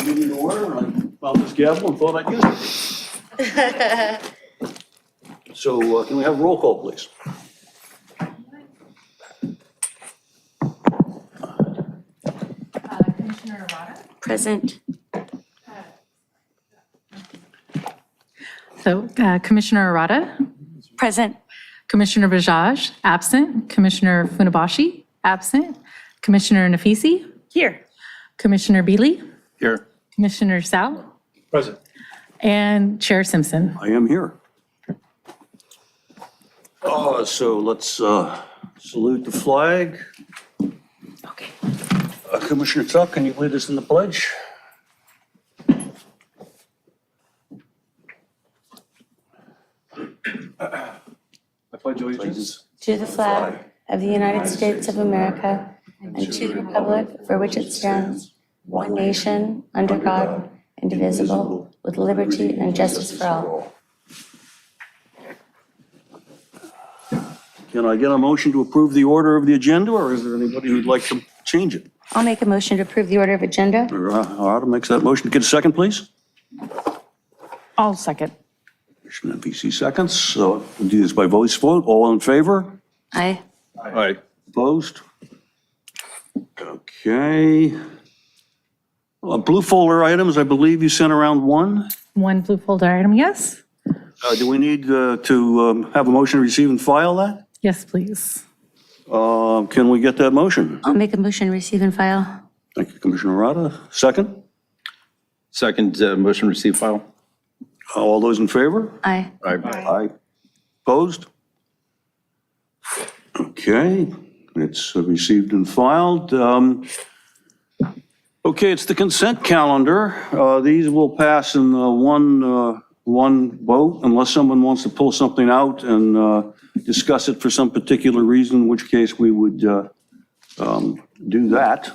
meeting to order, and I found this gavel and thought I'd use it. So can we have a roll call, please? Commissioner Arata? Present. So Commissioner Arata, Present. Commissioner Bajaj, absent. Commissioner Funabashi, absent. Commissioner Nafisi, Here. Commissioner Bealy, Here. Commissioner Sal, Present. and Chair Simpson. I am here. So let's salute the flag. Okay. Commissioner Tuck, can you lead us in the pledge? I pledge allegiance To the flag of the United States of America and to the republic for which it stands, one nation, under God, indivisible, with liberty and justice for all. Can I get a motion to approve the order of the agenda, or is there anybody who'd like to change it? I'll make a motion to approve the order of agenda. Arata makes that motion. Get a second, please. I'll second. Commissioner VC seconds. So we'll do this by voice vote. All in favor? Aye. Aye. Opposed? Okay. Blue folder items, I believe you sent around one. One blue folder item, yes? Do we need to have a motion to receive and file that? Yes, please. Can we get that motion? I'll make a motion to receive and file. Thank you, Commissioner Arata. Second? Second, motion receive file. All those in favor? Aye. Aye. Opposed? Okay, it's received and filed. Okay, it's the consent calendar. These will pass in one vote unless someone wants to pull something out and discuss it for some particular reason, in which case we would do that.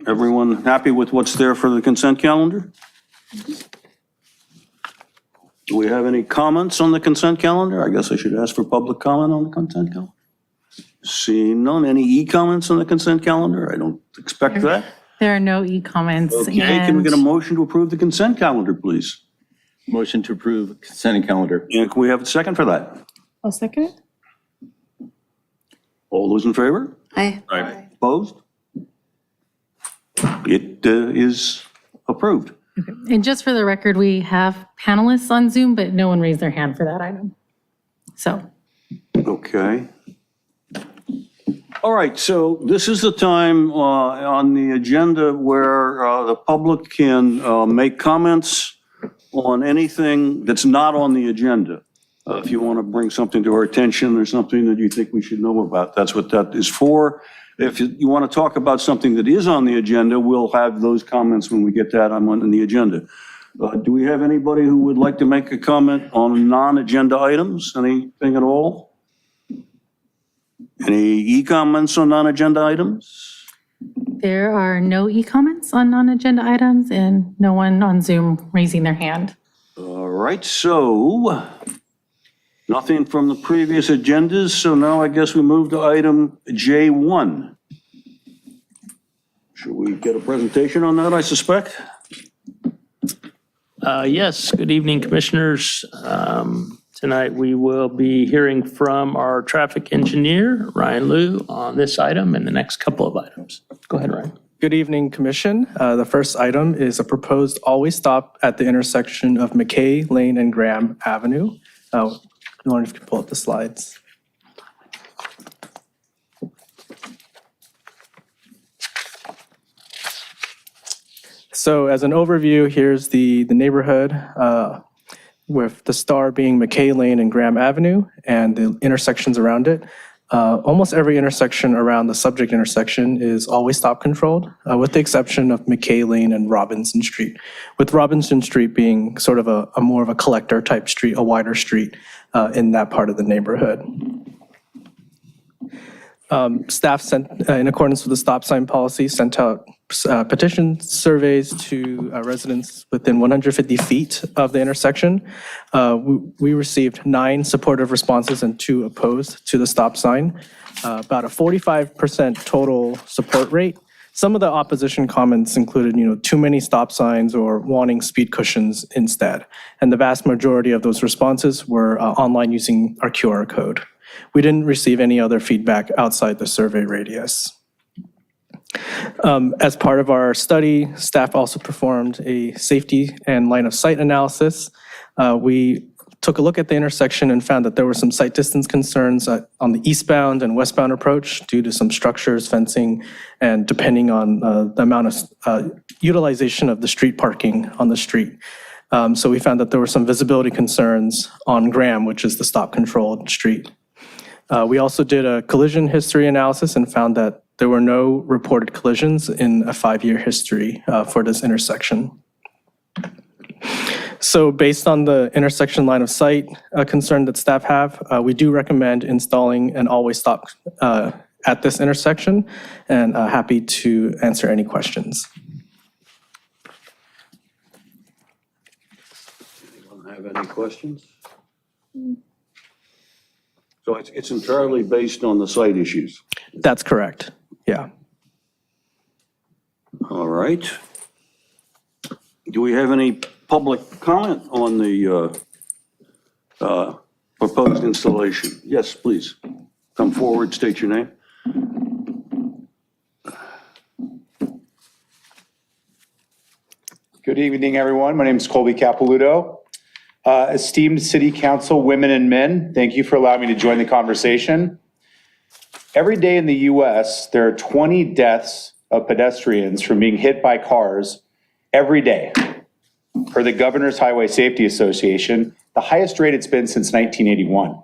Everyone happy with what's there for the consent calendar? Do we have any comments on the consent calendar? I guess I should ask for public comment on the consent calendar. Seeing none, any e-comments on the consent calendar? I don't expect that. There are no e-comments. Okay, can we get a motion to approve the consent calendar, please? Motion to approve consent calendar. And can we have a second for that? I'll second it. All those in favor? Aye. Opposed? It is approved. Okay. And just for the record, we have panelists on Zoom, but no one raised their hand for that item. So, Okay. All right, so this is the time on the agenda where the public can make comments on anything that's not on the agenda. If you want to bring something to our attention or something that you think we should know about, that's what that is for. If you want to talk about something that is on the agenda, we'll have those comments when we get that on the agenda. Do we have anybody who would like to make a comment on non-agenda items? Anything at all? Any e-comments on non-agenda items? there are no e-comments on non-agenda items and no one on Zoom raising their hand. All right, so nothing from the previous agendas, so now I guess we move to item J1. Should we get a presentation on that, I suspect? Yes, good evening, Commissioners. Tonight we will be hearing from our traffic engineer, Ryan Liu, on this item and the next couple of items. Go ahead, Ryan. Good evening, Commission. The first item is a proposed always stop at the intersection of McKay Lane and Graham Avenue. I wonder if you can pull up the slides. So as an overview, here's the neighborhood with the star being McKay Lane and Graham Avenue and the intersections around it. Almost every intersection around the subject intersection is always stop controlled, with the exception of McKay Lane and Robinson Street, with Robinson Street being sort of a more of a collector type street, a wider street in that part of the neighborhood. Staff sent, in accordance with the stop sign policy, sent out petition surveys to residents within 150 feet of the intersection. We received 9 supportive responses and 2 opposed to the stop sign. About a 45% total support rate, Some of the opposition comments included, too many stop signs or wanting speed cushions instead. And the vast majority of those responses were online using our QR code. We didn't receive any other feedback outside the survey radius. As part of our study, staff also performed a safety and line of sight analysis. We took a look at the intersection and found that there were some sight distance concerns on the eastbound and westbound approach due to some structures, fencing, and depending on the amount of utilization of the street parking on the street. So we found that there were some visibility concerns on Graham, which is the stop-controlled street. We also did a collision history analysis and found that there were no reported collisions in a 5-year history for this intersection. So based on the intersection line of sight concern that staff have, we do recommend installing an always stop at this intersection, and happy to answer any questions. Anyone have any questions? So it's entirely based on the site issues. That's correct, yeah. All right. Do we have any public comment on the proposed installation? Yes, please. Come forward, state your name. Good evening, everyone. My name is Colby Capilouto. Esteemed City Council women and men, thank you for allowing me to join the conversation. Every day in the U.S., there are 20 deaths of pedestrians from being hit by cars every day. Per the Governor's Highway Safety Association, the highest rate it's been since 1981.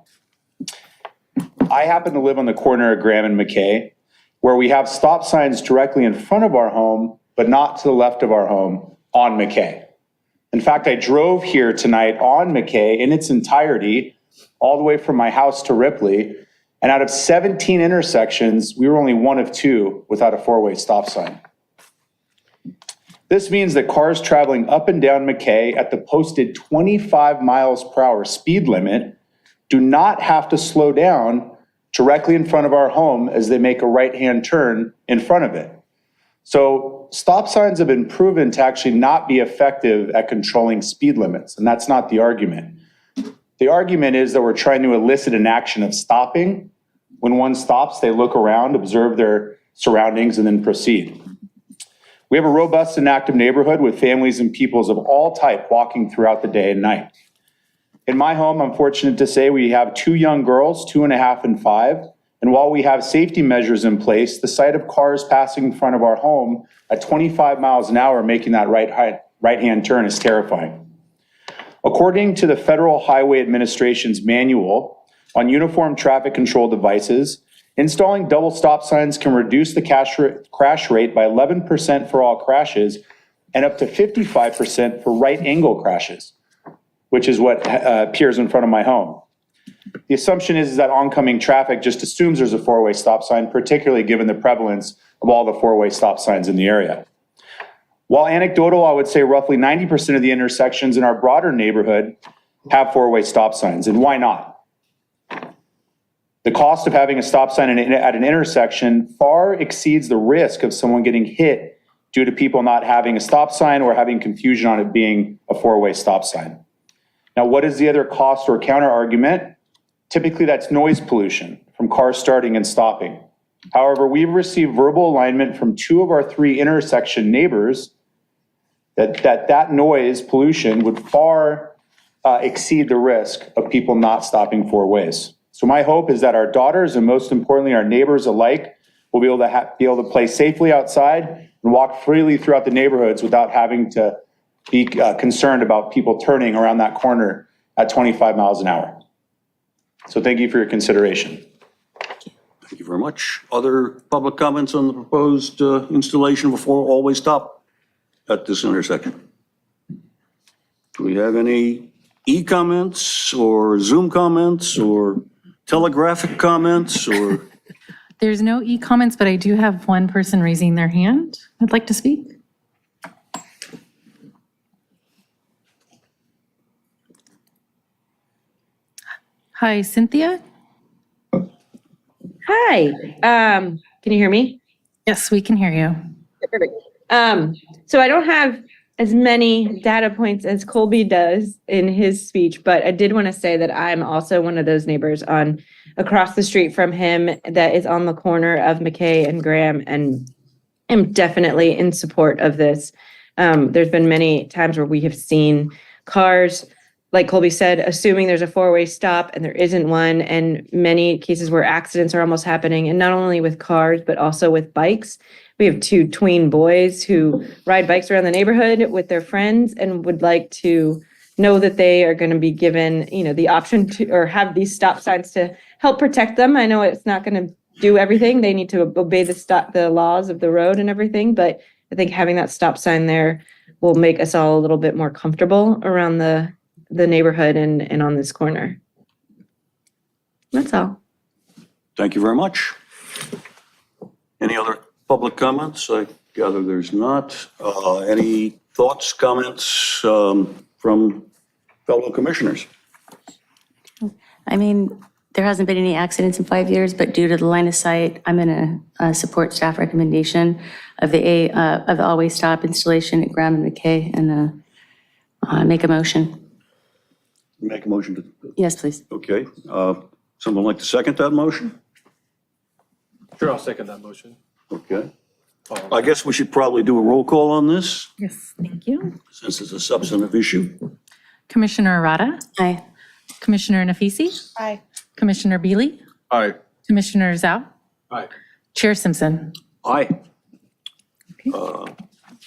I happen to live on the corner of Graham and McKay, where we have stop signs directly in front of our home, but not to the left of our home on McKay. In fact, I drove here tonight on McKay in its entirety, all the way from my house to Ripley, and out of 17 intersections, we were only one of 2 without a 4-way stop sign. This means that cars traveling up and down McKay at the posted 25 miles per hour speed limit do not have to slow down directly in front of our home as they make a right-hand turn in front of it. So stop signs have been proven to actually not be effective at controlling speed limits, and that's not the argument. The argument is that we're trying to elicit an action of stopping. When one stops, they look around, observe their surroundings, and then proceed. We have a robust and active neighborhood with families and peoples of all type walking throughout the day and night. In my home, I'm fortunate to say we have 2 young girls, 2.5 and 5. And while we have safety measures in place, the sight of cars passing in front of our home at 25 miles an hour making that right-hand turn is terrifying. According to the Federal Highway Administration's manual on uniform traffic control devices, installing double stop signs can reduce the crash rate by 11% for all crashes and up to 55% for right angle crashes, which is what appears in front of my home. The assumption is that oncoming traffic just assumes there's a 4-way stop sign, particularly given the prevalence of all the 4-way stop signs in the area. While anecdotal, I would say roughly 90% of the intersections in our broader neighborhood have 4-way stop signs, and why not? The cost of having a stop sign at an intersection far exceeds the risk of someone getting hit due to people not having a stop sign or having confusion on it being a 4-way stop sign. Now, what is the other cost or counter argument? Typically, that's noise pollution from cars starting and stopping. However, we've received verbal alignment from 2 of our 3 intersection neighbors that noise pollution would far exceed the risk of people not stopping 4 ways. So my hope is that our daughters and most importantly our neighbors alike will be able to play safely outside and walk freely throughout the neighborhoods without having to be concerned about people turning around that corner at 25 miles an hour. So thank you for your consideration. Thank you very much. Other public comments on the proposed installation before always stop at this intersection? Do we have any e-comments or Zoom comments or telegraphic comments or? There's no e-comments, but I do have one person raising their hand. I'd like to speak. Hi, Cynthia? Hi, can you hear me? Yes, we can hear you. Perfect. So I don't have as many data points as Colby does in his speech, but I did want to say that I'm also one of those neighbors on across the street from him that is on the corner of McKay and Graham, and am definitely in support of this. There's been many times where we have seen cars, like Colby said, assuming there's a four-way stop and there isn't one, and many cases where accidents are almost happening, and not only with cars, but also with bikes. We have two tween boys who ride bikes around the neighborhood with their friends and would like to know that they are going to be given, the option to, or have these stop signs to help protect them. I know it's not going to do everything. They need to obey the laws of the road and everything, but I think having that stop sign there will make us all a little bit more comfortable around the neighborhood and on this corner. That's all. Thank you very much. Any other public comments? I gather there's not. Any thoughts, comments from fellow commissioners? I mean, there hasn't been any accidents in 5 years, but due to the line of sight, I'm going to support staff recommendation of the always stop installation at Graham and McKay and make a motion. Make a motion to, Yes, please. okay. Someone like to second that motion? Sure, I'll second that motion. Okay. I guess we should probably do a roll call on this Yes, thank you. since it's a substantive issue. Commissioner Arata? Aye. Commissioner Nafisi? Aye. Commissioner Beely? Aye. Commissioner Zhao? Aye. Chair Simpson? Aye.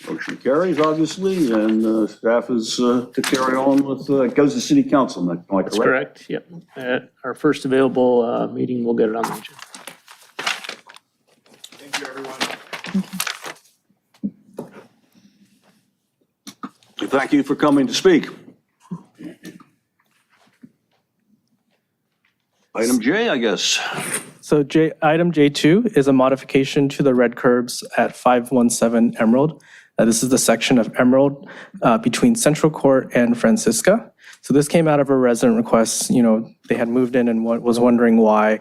Motion carries, obviously, and staff is to carry on with, it goes to city council, am I correct? That's correct, yep. At our first available meeting, we'll get it on the agenda. Thank you, everyone. Thank you for coming to speak. Item J, I guess. So item J2 is a modification to the red curbs at 517 Emerald. This is the section of Emerald between Central Court and Francisca. So this came out of a resident request. They had moved in and was wondering why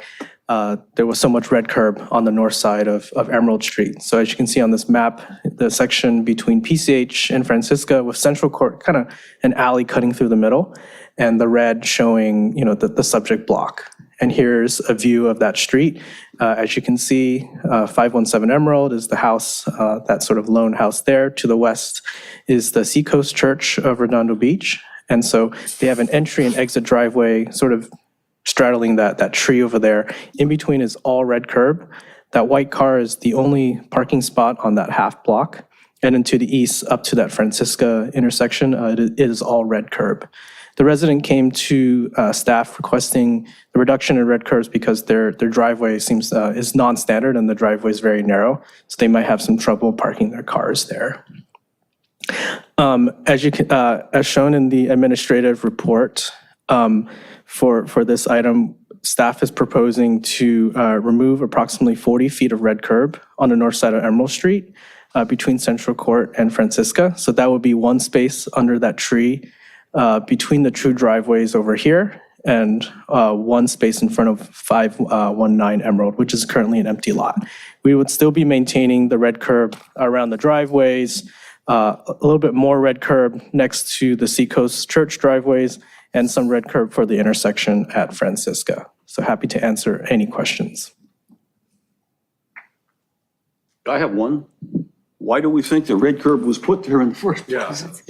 there was so much red curb on the north side of Emerald Street. So as you can see on this map, the section between PCH and Francisca with Central Court, kind of an alley cutting through the middle, and the red showing, the subject block. And here's a view of that street. As you can see, 517 Emerald is the house, that sort of lone house there. To the west is the Seacoast Church of Redondo Beach. And so they have an entry and exit driveway sort of straddling that tree over there. In between is all red curb. That white car is the only parking spot on that half block. And then to the east, up to that Francisca intersection, it is all red curb. The resident came to staff requesting the reduction in red curbs because their driveway is non-standard and the driveway is very narrow, so they might have some trouble parking their cars there. As shown in the administrative report for this item, staff is proposing to remove approximately 40 feet of red curb on the north side of Emerald Street between Central Court and Francisca. So that would be one space under that tree between the two driveways over here, and one space in front of 519 Emerald, which is currently an empty lot. We would still be maintaining the red curb around the driveways, a little bit more red curb next to the Seacoast Church driveways, and some red curb for the intersection at Francisca. So happy to answer any questions. I have one. Why do we think the red curb was put there in the first place?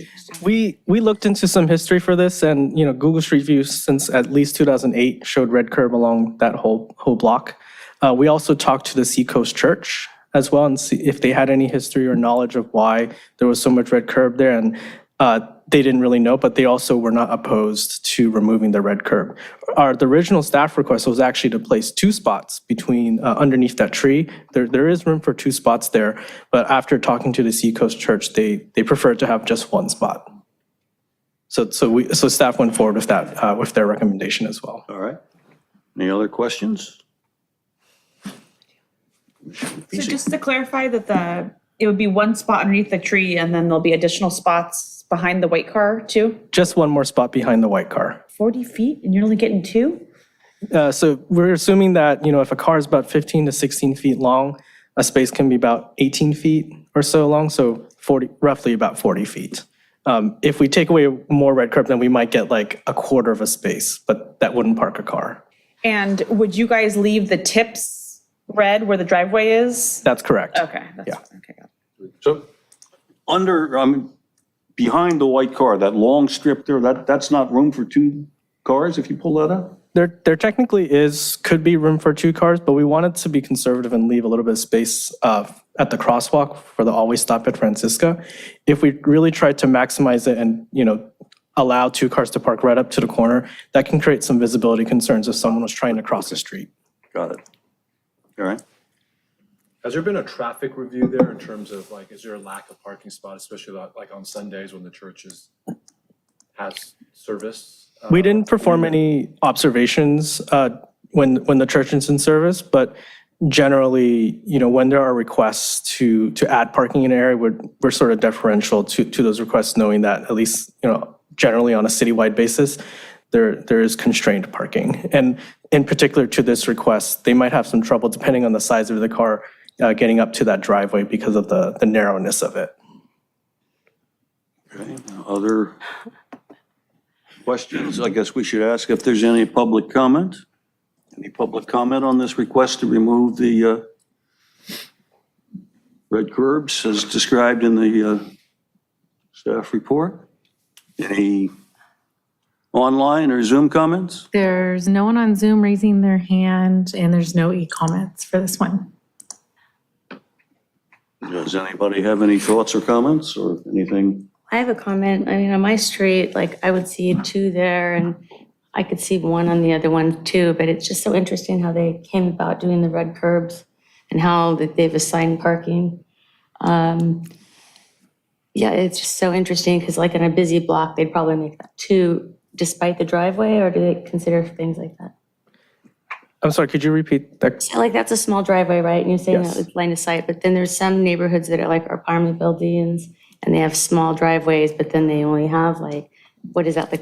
We looked into some history for this, and Google Street View since at least 2008 showed red curb along that whole block. We also talked to the Seacoast Church as well and see if they had any history or knowledge of why there was so much red curb there, and they didn't really know, but they also were not opposed to removing the red curb. The original staff request was actually to place two spots between underneath that tree. There is room for two spots there, but after talking to the Seacoast Church, they preferred to have just one spot. So staff went forward with that, with their recommendation as well. All right. Any other questions? So just to clarify that it would be one spot underneath the tree and then there'll be additional spots behind the white car too? Just one more spot behind the white car. 40 feet and you're only getting two? So we're assuming that, if a car is about 15 to 16 feet long, a space can be about 18 feet or so long, so roughly about 40 feet. If we take away more red curb, then we might get like a quarter of a space, but that wouldn't park a car. And would you guys leave the tips red where the driveway is? That's correct. Okay. Yeah. Okay. Got it. So behind the white car, that long strip there, that's not room for two cars if you pull that out? There technically could be room for two cars, but we wanted to be conservative and leave a little bit of space at the crosswalk for the always stop at Francisca. If we really tried to maximize it and, allow two cars to park right up to the corner, that can create some visibility concerns if someone was trying to cross the street. Got it. All right. Has there been a traffic review there in terms of like, is there a lack of parking spots, especially like on Sundays when the church has service? We didn't perform any observations when the church is in service, but generally, when there are requests to add parking in an area, we're sort of deferential to those requests, knowing that at least, generally on a citywide basis, there is constrained parking. And in particular to this request, they might have some trouble, depending on the size of the car, getting up to that driveway because of the narrowness of it. Okay. Other questions? I guess we should ask if there's any public comment. Any public comment on this request to remove the red curbs as described in the staff report? Any online or Zoom comments? There's no one on Zoom raising their hand, and there's no e-comments for this one. Does anybody have any thoughts or comments or anything? I have a comment. On my street, I would see two there and I could see one on the other one too, but it's just so interesting how they came about doing the red curbs and how that they've assigned parking. Yeah, it's just so interesting because in a busy block, they'd probably make that two despite the driveway, or do they consider things like that? I'm sorry, could you repeat that? So that's a small driveway, right? And you're saying Yes. that with line of sight, but then there's some neighborhoods that are apartment buildings and they have small driveways, but then they only have what is that,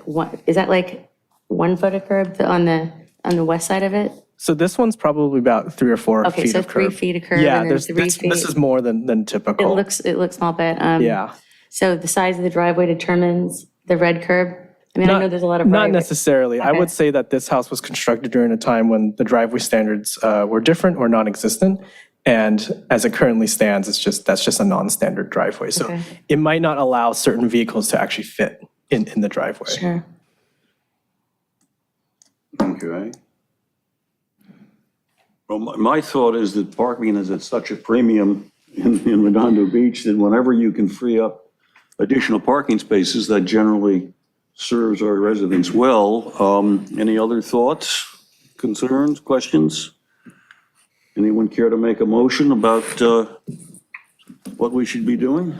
is that 1 foot of curb on the west side of it? So this one's probably about 3 or 4 Okay, feet so of curb. 3 feet of curb Yeah, and then 3 this feet. is more than typical. It looks small, but, Yeah. so the size of the driveway determines the red curb? I know there's a lot of. Not necessarily. I Okay. would say that this house was constructed during a time when the driveway standards were different or non-existent. And as it currently stands, that's just a non-standard driveway. So Okay. it might not allow certain vehicles to actually fit in the driveway. Sure. Okay. Well, my thought is that parking is at such a premium in Redondo Beach that whenever you can free up additional parking spaces, that generally serves our residents well. Any other thoughts, concerns, questions? Anyone care to make a motion about what we should be doing?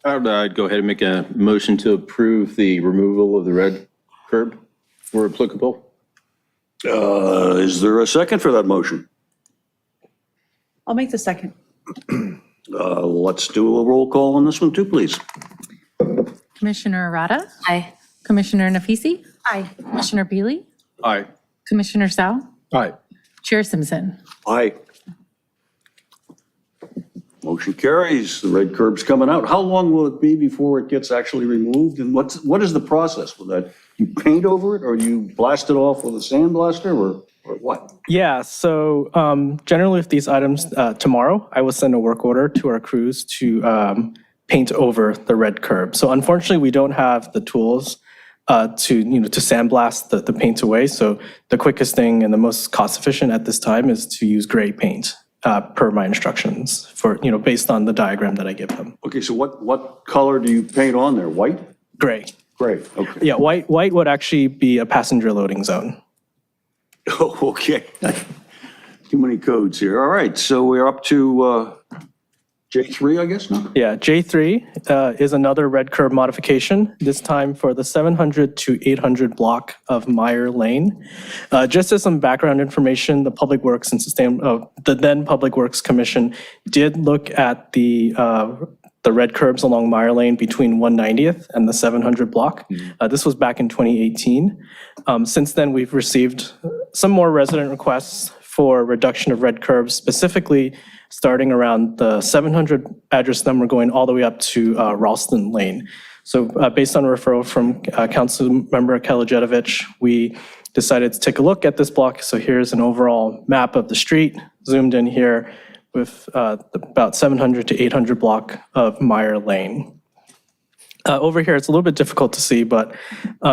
I'd go ahead and make a motion to approve the removal of the red curb where applicable. Is there a second for that motion? I'll make the second. Let's do a roll call on this one too, please. Commissioner Arata? Aye. Commissioner Nafisi? Aye. Commissioner Beely? Aye. Commissioner Sao? Aye. Chair Simpson? Aye. Motion carries. The red curb's coming out. How long will it be before it gets actually removed? And what is the process with that? You paint over it or you blast it off with a sandblaster or what? Yeah, so generally with these items, tomorrow, I will send a work order to our crews to paint over the red curb. So unfortunately, we don't have the tools to sandblast the paint away. So the quickest thing and the most cost efficient at this time is to use gray paint per my instructions for, based on the diagram that I give them. Okay, so what color do you paint on there? White? Gray. Gray, okay. Yeah, white would actually be a passenger loading zone. Oh, okay. Too many codes here. All right, so we're up to J3, I guess now? Yeah, J3 is another red curb modification, this time for the 700 to 800 block of Meyer Lane. Just as some background information, the Public Works and the then Public Works Commission did look at the red curbs along Meyer Lane between 190th and the 700 block. This was back in 2018. Since then, we've received some more resident requests for reduction of red curbs, specifically starting around the 700 address number going all the way up to Ralston Lane. So based on a referral from Councilmember Kalajedovich, we decided to take a look at this block. So here's an overall map of the street, zoomed in here with about 700 to 800 block of Meyer Lane. Over here, it's a little bit difficult to see, but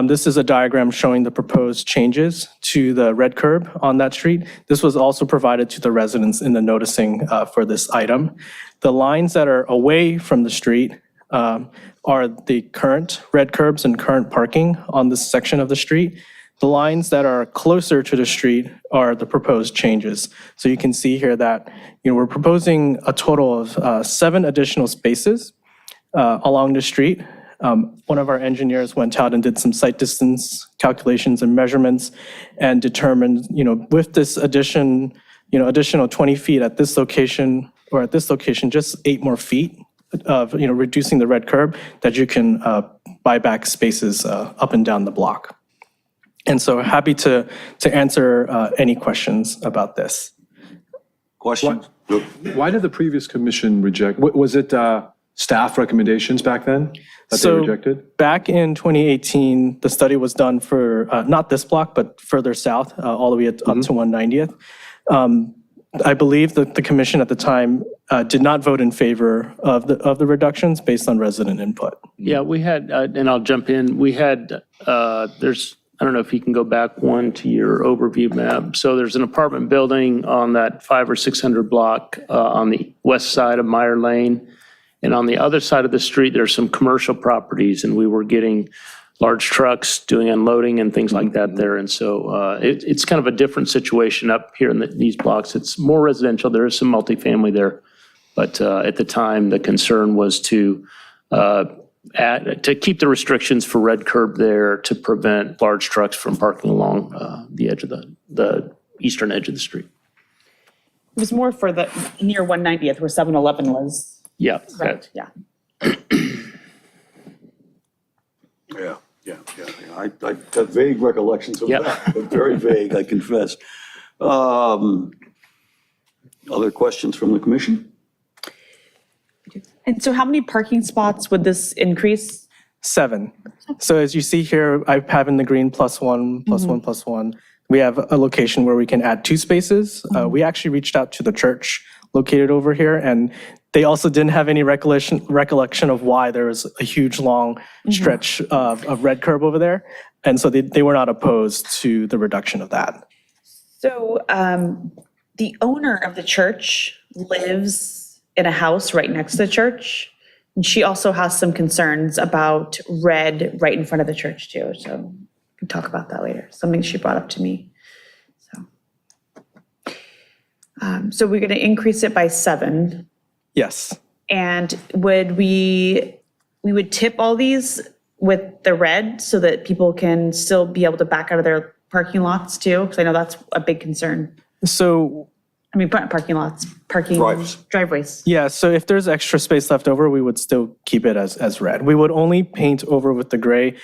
this is a diagram showing the proposed changes to the red curb on that street. This was also provided to the residents in the noticing for this item. The lines that are away from the street are the current red curbs and current parking on this section of the street. The lines that are closer to the street are the proposed changes. So you can see here that we're proposing a total of 7 additional spaces along the street. One of our engineers went out and did some site distance calculations and measurements and determined, with this additional 20 feet at this location, just 8 more feet of, reducing the red curb, that you can buy back spaces up and down the block. And so happy to answer any questions about this. Questions? Why did the previous commission reject? Was it staff recommendations back then that they rejected? Back in 2018, the study was done for not this block, but further south, all the way up to 190th. I believe that the commission at the time did not vote in favor of the reductions based on resident input. Yeah, we had, and I'll jump in, we had, I don't know if you can go back one to your overview map. So there's an apartment building on that 500 or 600 block on the west side of Meyer Lane. And on the other side of the street, there's some commercial properties, and we were getting large trucks doing unloading and things like that there. And so it's kind of a different situation up here in these blocks. It's more residential. There is some multifamily there. But at the time, the concern was to keep the restrictions for red curb there to prevent large trucks from parking along the edge of the eastern edge of the street. It was more for the near 190th where 7-Eleven was. Yeah. Right, yeah. Yeah. I got vague recollections of Yeah. that, but very vague, I confess. Other questions from the commission? And so how many parking spots would this increase? 7. So as you see here, I have in the green +1, +1, +1. We have a location where we can add 2 spaces. We actually reached out to the church located over here, and they also didn't have any recollection of why there was a huge long stretch of red curb over there. And so they were not opposed to the reduction of that. So the owner of the church lives in a house right next to the church. And she also has some concerns about red right in front of the church too. So we can talk about that later. Something she brought up to me. So we're going to increase it by 7. Yes. And we would tip all these with the red so that people can still be able to back out of their parking lots too? Because I know that's a big concern. So, I mean, parking lots, driveways. Yeah, so if there's extra space left over, we would still keep it as red. We would only paint over with the gray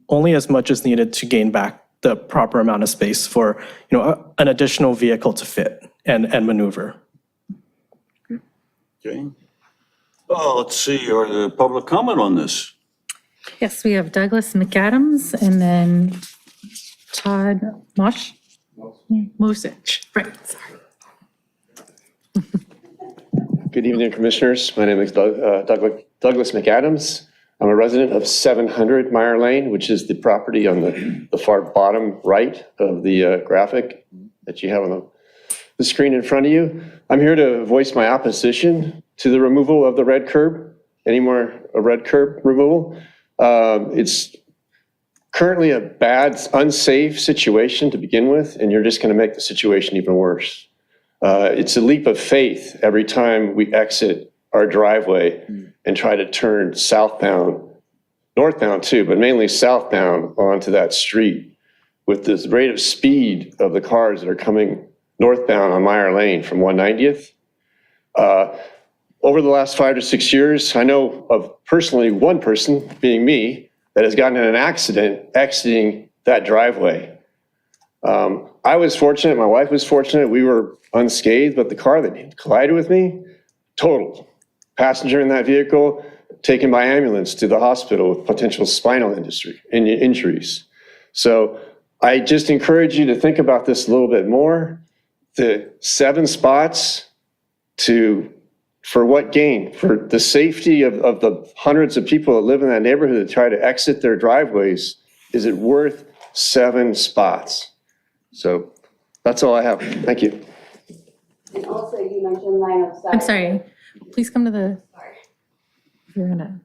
only as much as needed to gain back the proper amount of space for, an additional vehicle to fit and maneuver. Okay. Let's see, or the public comment on this? Yes, we have Douglas McAdams and then Todd Mosich. Right, sorry. Good evening, Commissioners. My name is Douglas McAdams. I'm a resident of 700 Meyer Lane, which is the property on the far bottom right of the graphic that you have on the screen in front of you. I'm here to voice my opposition to the removal of the red curb, any more red curb removal. It's currently a bad, unsafe situation to begin with, and you're just going to make the situation even worse. It's a leap of faith every time we exit our driveway and try to turn southbound, northbound too, but mainly southbound onto that street with this rate of speed of the cars that are coming northbound on Meyer Lane from 190th. Over the last 5 to 6 years, I know of personally one person, being me, that has gotten in an accident exiting that driveway. I was fortunate, my wife was fortunate, we were unscathed, but the car that collided with me, totaled. Passenger in that vehicle, taken by ambulance to the hospital with potential spinal injuries. So I just encourage you to think about this a little bit more. The 7 spots for what gain? For the safety of the hundreds of people that live in that neighborhood that try to exit their driveways, is it worth 7 spots? So that's all I have. Thank you. And also, you mentioned line of sight. I'm sorry, please come to the, you're gonna,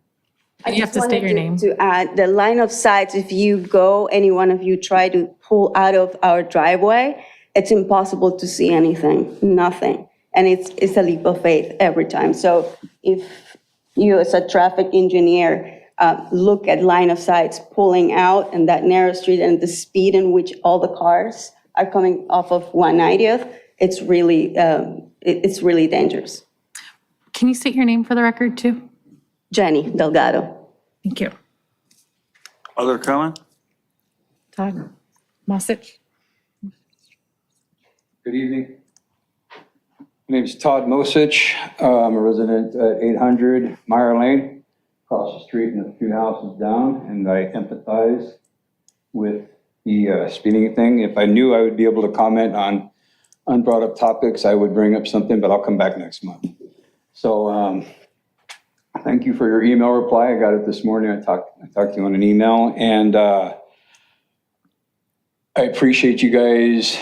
you have to state your name. To add, the line of sight, if you go, any one of you try to pull out of our driveway, it's impossible to see anything, nothing. And it's a leap of faith every time. So if you, as a traffic engineer, look at line of sights pulling out in that narrow street and the speed in which all the cars are coming off of 190th, it's really dangerous. Can you state your name for the record too? Jenny Delgado. Thank you. Other comment? Todd Mosich. Good evening. My name is Todd Mosich. I'm a resident at 800 Meyer Lane, across the street and a few houses down, and I empathize with the speeding thing. If I knew I would be able to comment on unbrought up topics, I would bring up something, but I'll come back next month. So thank you for your email reply. I got it this morning. I talked to you on an email, and I appreciate you guys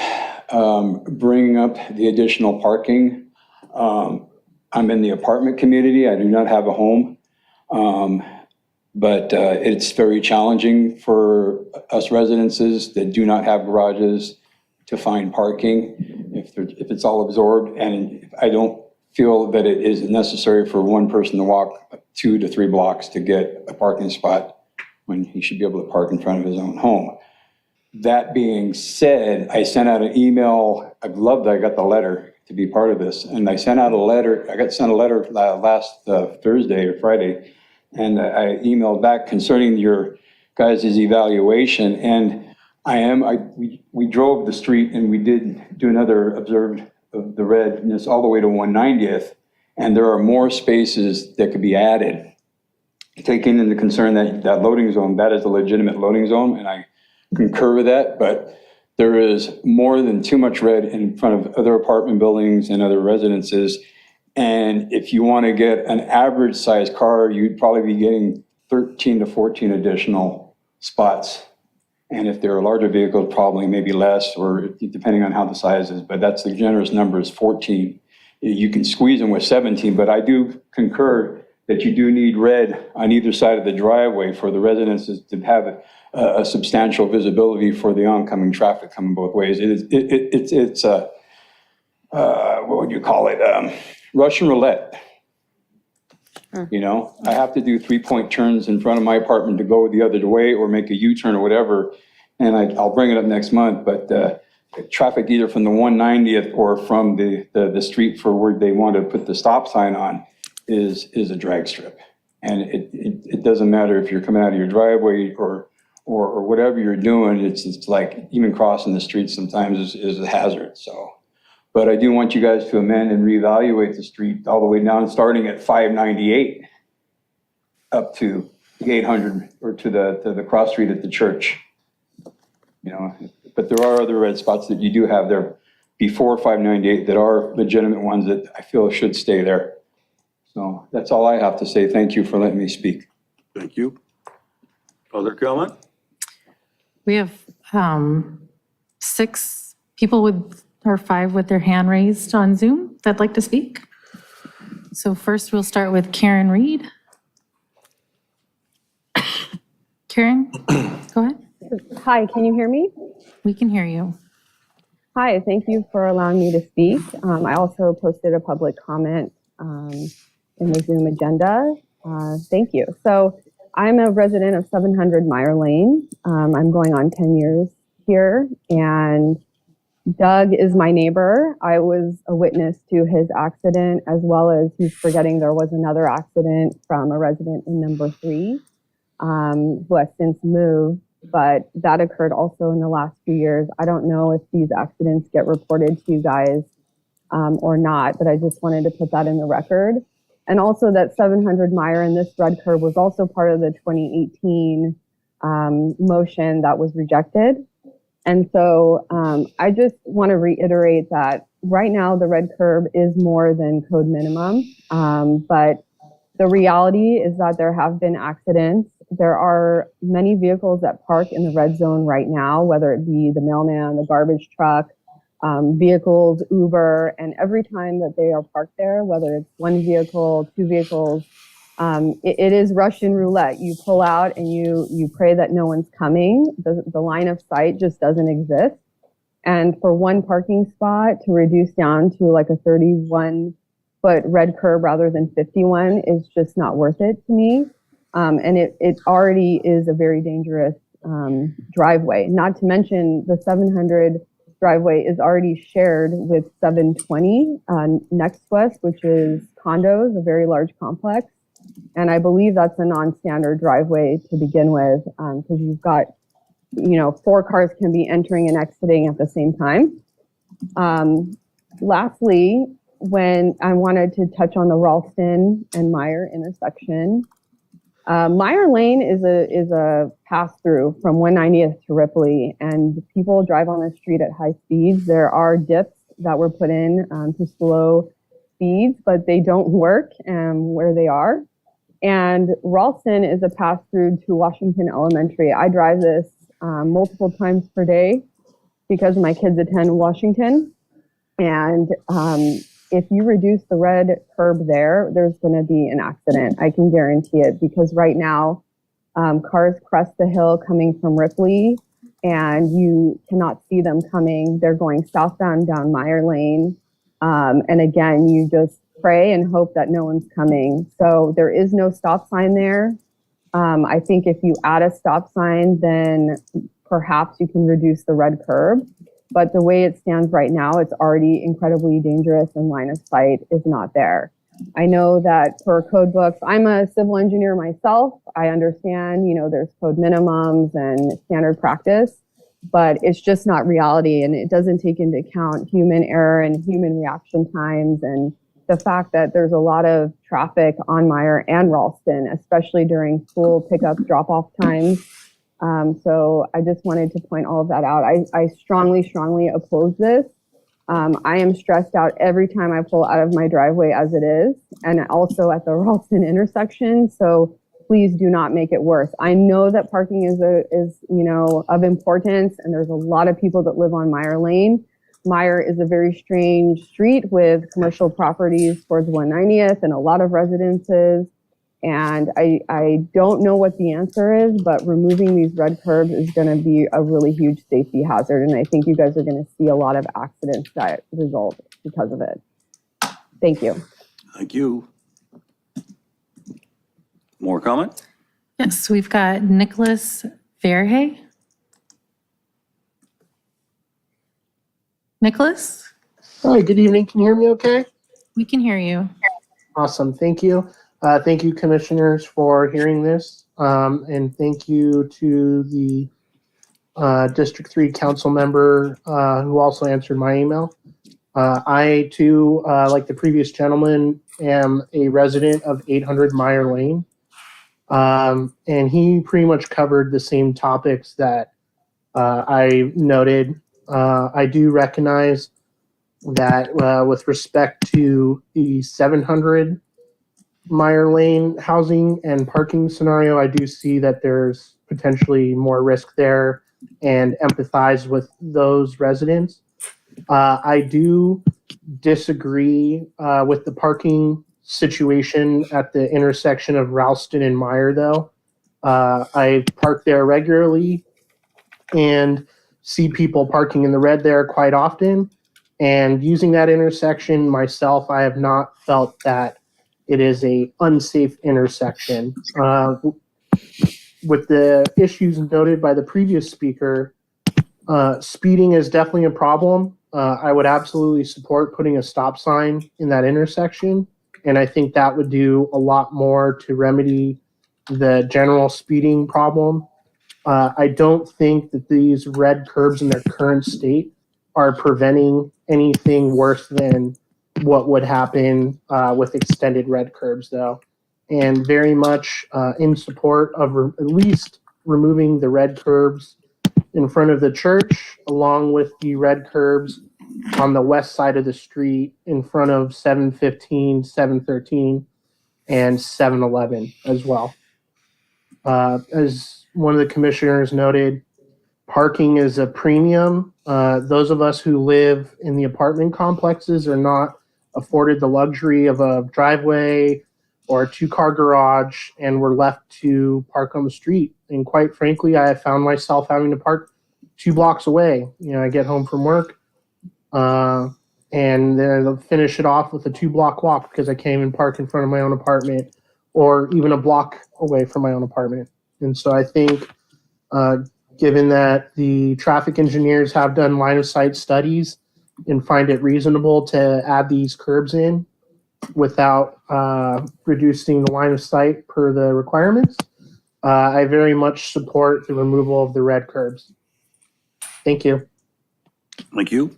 bringing up the additional parking. I'm in the apartment community. I do not have a home, but it's very challenging for us residences that do not have garages to find parking if it's all absorbed. And I don't feel that it is necessary for one person to walk 2 to 3 blocks to get a parking spot when he should be able to park in front of his own home. That being said, I sent out an email. I love that I got the letter to be part of this. And I sent out a letter. I got sent a letter last Thursday or Friday. And I emailed back concerning your guys' evaluation. And we drove the street and we did do another observed of the red, and it's all the way to 190th. And there are more spaces that could be added. Taking into concern that loading zone, that is a legitimate loading zone. And I concur with that, but there is more than too much red in front of other apartment buildings and other residences. And if you want to get an average size car, you'd probably be getting 13 to 14 additional spots. And if they're a larger vehicle, probably maybe less, or depending on how the size is, but that's the generous number is 14. You can squeeze them with 17, but I do concur that you do need red on either side of the driveway for the residences to have a substantial visibility for the oncoming traffic coming both ways. It's what would you call it? Russian roulette. You know, I have to do 3-point turns in front of my apartment to go the other way or make a U-turn or whatever. And I'll bring it up next month, but traffic either from the 190th or from the street for where they want to put the stop sign on is a drag strip. And it doesn't matter if you're coming out of your driveway or whatever you're doing, it's like even crossing the street sometimes is a hazard, so. But I do want you guys to amend and reevaluate the street all the way down, starting at 598 up to 800 or to the cross street at the church. You know, but there are other red spots that you do have there before 598 that are legitimate ones that I feel should stay there. So that's all I have to say. Thank you for letting me speak. Thank you. Other comment? We have 6 people or 5 with their hand raised on Zoom that'd like to speak. So first we'll start with Karen Reed. Karen, go ahead. Hi, can you hear me? We can hear you. Hi, thank you for allowing me to speak. I also posted a public comment in the Zoom agenda. Thank you. So I'm a resident of 700 Meyer Lane. I'm going on 10 years here, and Doug is my neighbor. I was a witness to his accident, as well as he's forgetting there was another accident from a resident in number 3 who has since moved but that occurred also in the last few years. I don't know if these accidents get reported to you guys or not, but I just wanted to put that in the record. And also that 700 Meyer and this red curb was also part of the 2018 motion that was rejected. And so I just want to reiterate that right now the red curb is more than code minimum, but the reality is that there have been accidents. There are many vehicles that park in the red zone right now, whether it be the mailman, the garbage truck, vehicles, Uber, and every time that they are parked there, whether it's one vehicle, two vehicles, it is Russian roulette. You pull out and you pray that no one's coming. The line of sight just doesn't exist. And for one parking spot to reduce down to like a 31-foot red curb rather than 51 is just not worth it to me. And it already is a very dangerous driveway. Not to mention the 700 driveway is already shared with 720 next to us, which is condos, a very large complex. And I believe that's a non-standard driveway to begin with, because you've got, 4 cars can be entering and exiting at the same time. Lastly, when I wanted to touch on the Ralston and Meyer intersection, Meyer Lane is a pass through from 190th to Ripley, and people drive on the street at high speeds. There are dips that were put in to slow speeds, but they don't work where they are. And Ralston is a pass through to Washington Elementary. I drive this multiple times per day because my kids attend Washington. And if you reduce the red curb there, there's going to be an accident. I can guarantee it, because right now cars crest the hill coming from Ripley and you cannot see them coming. They're going southbound down Meyer Lane. And again, you just pray and hope that no one's coming. So there is no stop sign there. I think if you add a stop sign, then perhaps you can reduce the red curb. But the way it stands right now, it's already incredibly dangerous and line of sight is not there. I know that per code books, I'm a civil engineer myself. I understand, there's code minimums and standard practice, but it's just not reality. And it doesn't take into account human error and human reaction times, and the fact that there's a lot of traffic on Meyer and Ralston, especially during school pickup drop-off times. So I just wanted to point all of that out. I strongly oppose this. I am stressed out every time I pull out of my driveway as it is, and also at the Ralston intersection. So please do not make it worse. I know that parking is of importance, and there's a lot of people that live on Meyer Lane. Meyer is a very strange street with commercial properties towards 190th and a lot of residences. And I don't know what the answer is, but removing these red curbs is going to be a really huge safety hazard. And I think you guys are going to see a lot of accidents that result because of it. Thank you. Thank you. More comment? Yes, we've got Nicholas Verhey. Nicholas, Hi, good evening. Can you hear me okay? we can hear you. Awesome. Thank you. Thank you, commissioners, for hearing this. And thank you to the District 3 council member who also answered my email. I, too, like the previous gentleman, am a resident of 800 Meyer Lane. And he pretty much covered the same topics that I noted. I do recognize that with respect to the 700 Meyer Lane housing and parking scenario, I do see that there's potentially more risk there and empathize with those residents. I do disagree with the parking situation at the intersection of Ralston and Meyer, though. I park there regularly and see people parking in the red there quite often. And using that intersection myself, I have not felt that it is a unsafe intersection. With the issues noted by the previous speaker, speeding is definitely a problem. I would absolutely support putting a stop sign in that intersection. And I think that would do a lot more to remedy the general speeding problem. I don't think that these red curbs in their current state are preventing anything worse than what would happen with extended red curbs, though. And very much in support of at least removing the red curbs in front of the church, along with the red curbs on the west side of the street in front of 715, 713, and 711 as well. As one of the commissioners noted, parking is a premium. Those of us who live in the apartment complexes are not afforded the luxury of a driveway or a two-car garage, and we're left to park on the street. And quite frankly, I have found myself having to park 2 blocks away. You know, I get home from work, and then I'll finish it off with a 2-block walk because I can't even park in front of my own apartment, or even a block away from my own apartment. And so I think, given that the traffic engineers have done line of sight studies and find it reasonable to add these curbs in without reducing the line of sight per the requirements, I very much support the removal of the red curbs. Thank you. Thank you.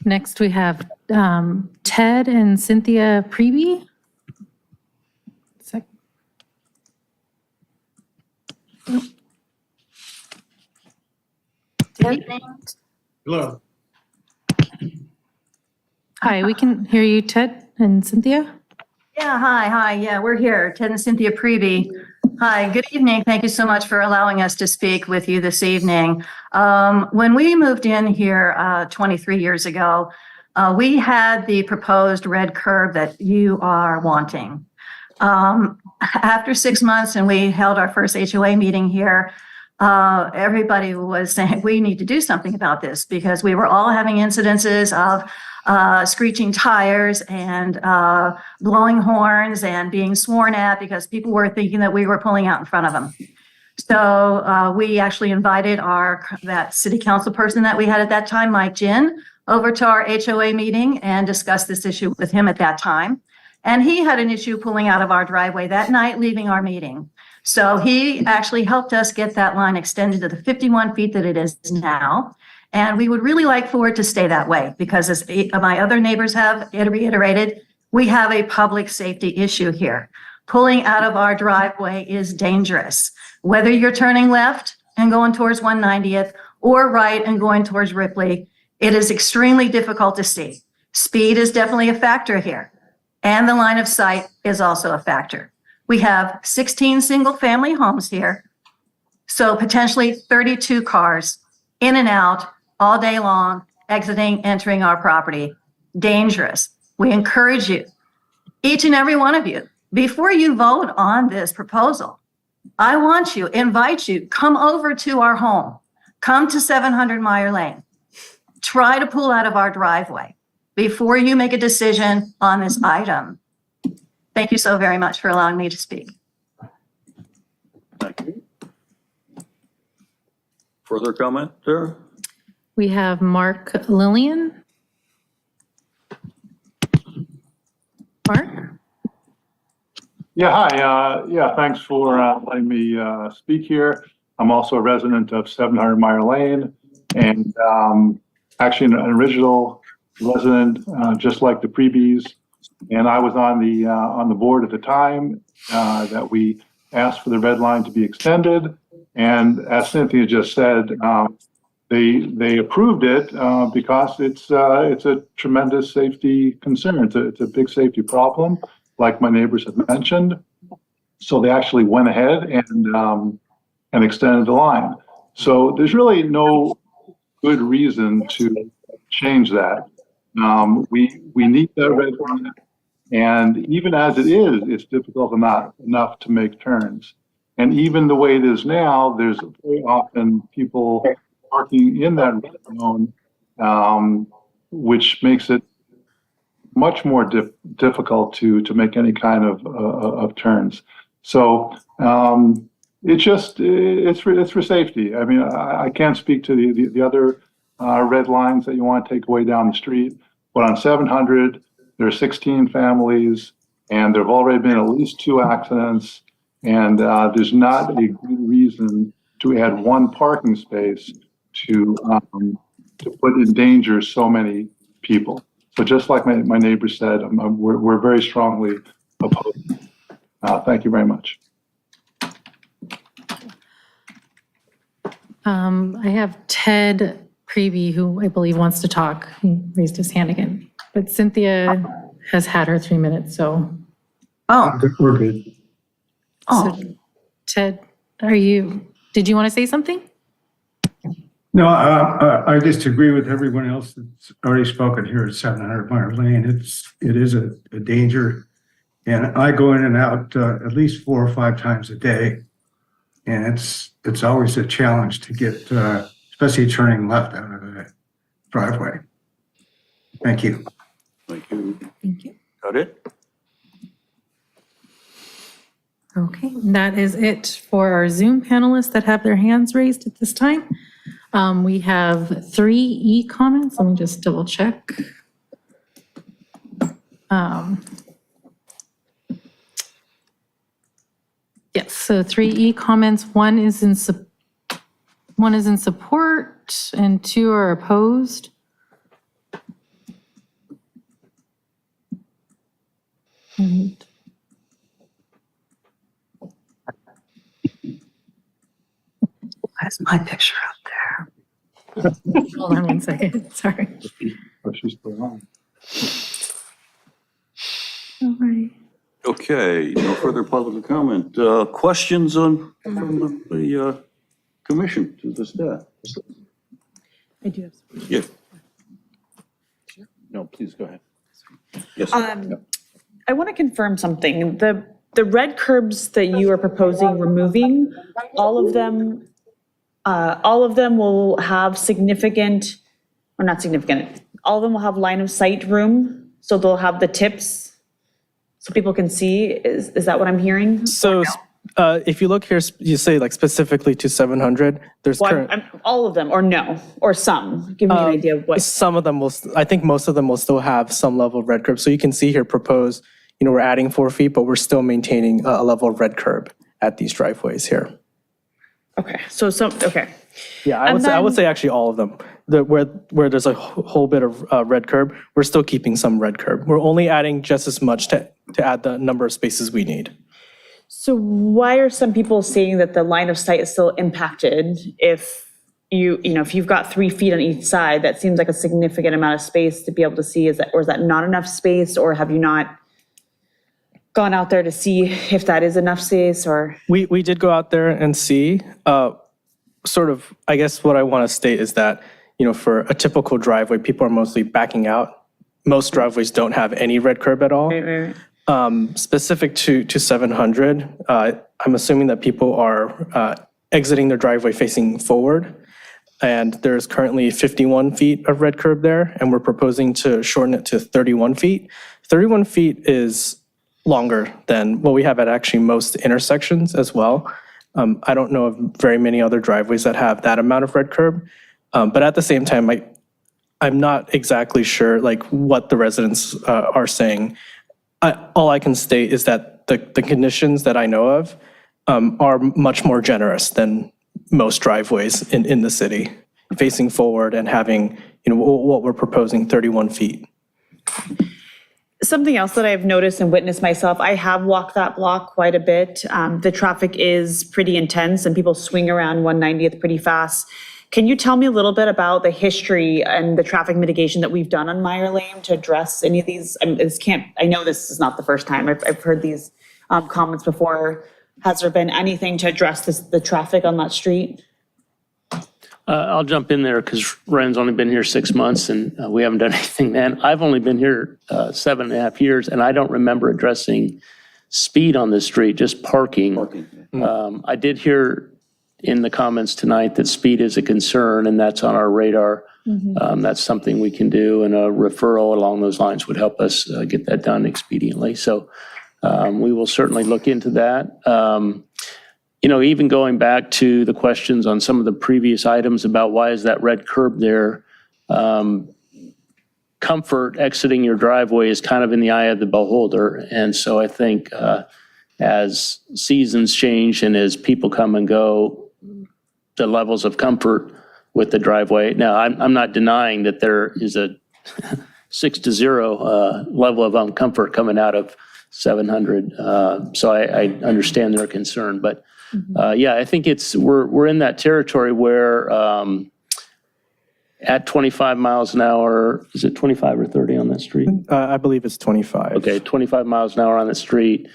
Next, we have Ted and Cynthia Preby. Hello. Hi, we can hear you, Ted and Cynthia. Yeah, hi. Yeah, we're here. Ted and Cynthia Preby. Hi, good evening. Thank you so much for allowing us to speak with you this evening. When we moved in here 23 years ago, we had the proposed red curb that you are wanting. After 6 months and we held our first HOA meeting here, everybody was saying we need to do something about this because we were all having incidences of screeching tires and blowing horns and being sworn at because people were thinking that we were pulling out in front of them. So we actually invited that city council person that we had at that time, Mike Ginn, over to our HOA meeting and discussed this issue with him at that time. And he had an issue pulling out of our driveway that night, leaving our meeting. So he actually helped us get that line extended to the 51 feet that it is now. And we would really like for it to stay that way because as my other neighbors have reiterated, we have a public safety issue here. Pulling out of our driveway is dangerous. Whether you're turning left and going towards 190th or right and going towards Ripley, it is extremely difficult to see. Speed is definitely a factor here. And the line of sight is also a factor. We have 16 single-family homes here, so potentially 32 cars in and out all day long, exiting, entering our property. Dangerous. We encourage you, each and every one of you, before you vote on this proposal, I want you, invite you, come over to our home. Come to 700 Meyer Lane. Try to pull out of our driveway before you make a decision on this item. Thank you so very much for allowing me to speak. Thank you. Further comment there? We have Mark Lillian. Mark? Yeah, hi. Yeah, thanks for letting me speak here. I'm also a resident of 700 Meyer Lane and actually an original resident, just like the Prebys. And I was on the board at the time that we asked for the red line to be extended. And as Cynthia just said, they approved it because it's a tremendous safety concern. It's a big safety problem, like my neighbors have mentioned. So they actually went ahead and extended the line. So there's really no good reason to change that. We need that red line. And even as it is, it's difficult enough to make turns. And even the way it is now, there's very often people parking in that red zone, which makes it much more difficult to make any kind of turns. So it's for safety. I mean, I can't speak to the other red lines that you want to take away down the street, but on 700, there are 16 families, and there have already been at least 2 accidents. And there's not a good reason to add one parking space to put in danger so many people. So just like my neighbor said, we're very strongly opposed. Thank you very much. I have Ted Prevey, who I believe wants to talk. He raised his hand again. But Cynthia has had her 3 minutes, so. Oh, We're good. So, Ted, did you want to say something? No, I just agree with everyone else that's already spoken here at 700 Mile Lane. It is a danger. And I go in and out at least 4 or 5 times a day. And it's always a challenge to get, especially turning left out of the driveway. Thank you. Thank you. Thank you. Got it? Okay, that is it for our Zoom panelists that have their hands raised at this time. We have 3 e-comments. Let me just double check. Yes, so 3 e-comments. One is in support and 2 are opposed. And where's my picture up there? hold on 1 second, sorry. Oh, she's still on. All right. Okay, no further public comment. Questions from the commission to the staff? I do have. Yeah. No, please go ahead. Yes. I want to confirm something. The red curbs that you are proposing removing, all of them will have significant, or not significant, all of them will have line of sight room, so they'll have the tips so people can see. Is that what I'm hearing? So if you look here, you say like specifically to 700, there's All of them, or no, or some? Give me an idea of what. some of them will, I think most of them will still have some level of red curb. So you can see here proposed, we're adding 4 feet, but we're still maintaining a level of red curb at these driveways here. Okay, so okay. Yeah, I would say actually all of them. Where there's a whole bit of red curb, we're still keeping some red curb. We're only adding just as much to add the number of spaces we need. So why are some people saying that the line of sight is still impacted if if you've got 3 feet on each side? That seems like a significant amount of space to be able to see. Is that not enough space, or have you not gone out there to see if that is enough space? Or We did go out there and see. Sort of, I guess what I want to state is that, for a typical driveway, people are mostly backing out. Most driveways don't have any red curb at all. Right. Specific to 700, I'm assuming that people are exiting their driveway facing forward. And there's currently 51 feet of red curb there, and we're proposing to shorten it to 31 feet. 31 feet is longer than what we have at actually most intersections as well. I don't know of very many other driveways that have that amount of red curb. But at the same time, I'm not exactly sure what the residents are saying. All I can state is that the conditions that I know of are much more generous than most driveways in the city, facing forward and having, what we're proposing, 31 feet. something else that I've noticed and witnessed myself, I have walked that block quite a bit. The traffic is pretty intense and people swing around 190th pretty fast. Can you tell me a little bit about the history and the traffic mitigation that we've done on Meyer Lane to address any of these? I know this is not the first time. I've heard these comments before. Has there been anything to address the traffic on that street? I'll jump in there because Ren's only been here 6 months and we haven't done anything then. I've only been here 7.5 years and I don't remember addressing speed on this street, just parking. I did hear in the comments tonight that speed is a concern and that's on our radar. That's something we can do, and a referral along those lines would help us get that done expediently. So we will certainly look into that. Even going back to the questions on some of the previous items about why is that red curb there, comfort exiting your driveway is kind of in the eye of the beholder. And so I think as seasons change and as people come and go, the levels of comfort with the driveway. Now, I'm not denying that there is a 6-0 level of uncomfort coming out of 700. So I understand their concern, but yeah, I think we're in that territory where at 25 miles an hour, is it 25 or 30 on that street? I believe it's 25. Okay, 25 miles an hour on the street,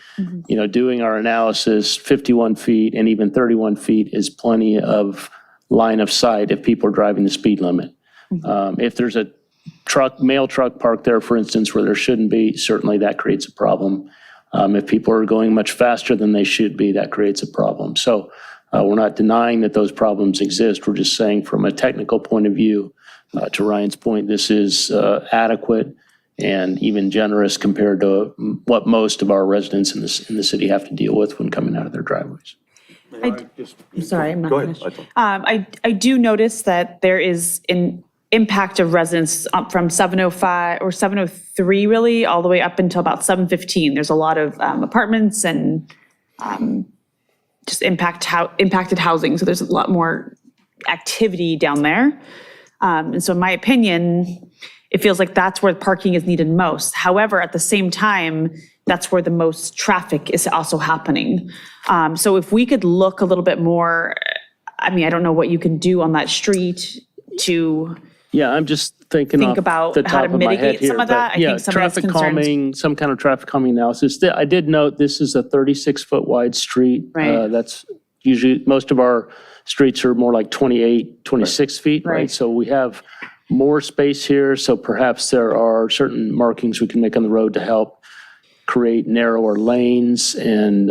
doing our analysis, 51 feet and even 31 feet is plenty of line of sight if people are driving the speed limit. If there's a mail truck parked there, for instance, where there shouldn't be, certainly that creates a problem. If people are going much faster than they should be, that creates a problem. So we're not denying that those problems exist. We're just saying from a technical point of view, to Ryan's point, this is adequate and even generous compared to what most of our residents in the city have to deal with when coming out of their driveways. I'm sorry, I'm not Go ahead. finished. I do notice that there is an impact of residents up from 705 or 703 really, all the way up until about 715. There's a lot of apartments and just impacted housing. So there's a lot more activity down there. And so in my opinion, it feels like that's where parking is needed most. However, at the same time, that's where the most traffic is also happening. So if we could look a little bit more, I mean, I don't know what you can do on that street to Yeah, I'm just thinking think off about the how top to of my head mitigate here. some of but that. I yeah, think some of that's traffic concerns. calming, some kind of traffic calming analysis. I did note this is a 36-foot wide street. Right. That's usually, most of our streets are more like 28, 26 feet, right? Right. So we have more space here, so perhaps there are certain markings we can make on the road to help create narrower lanes, and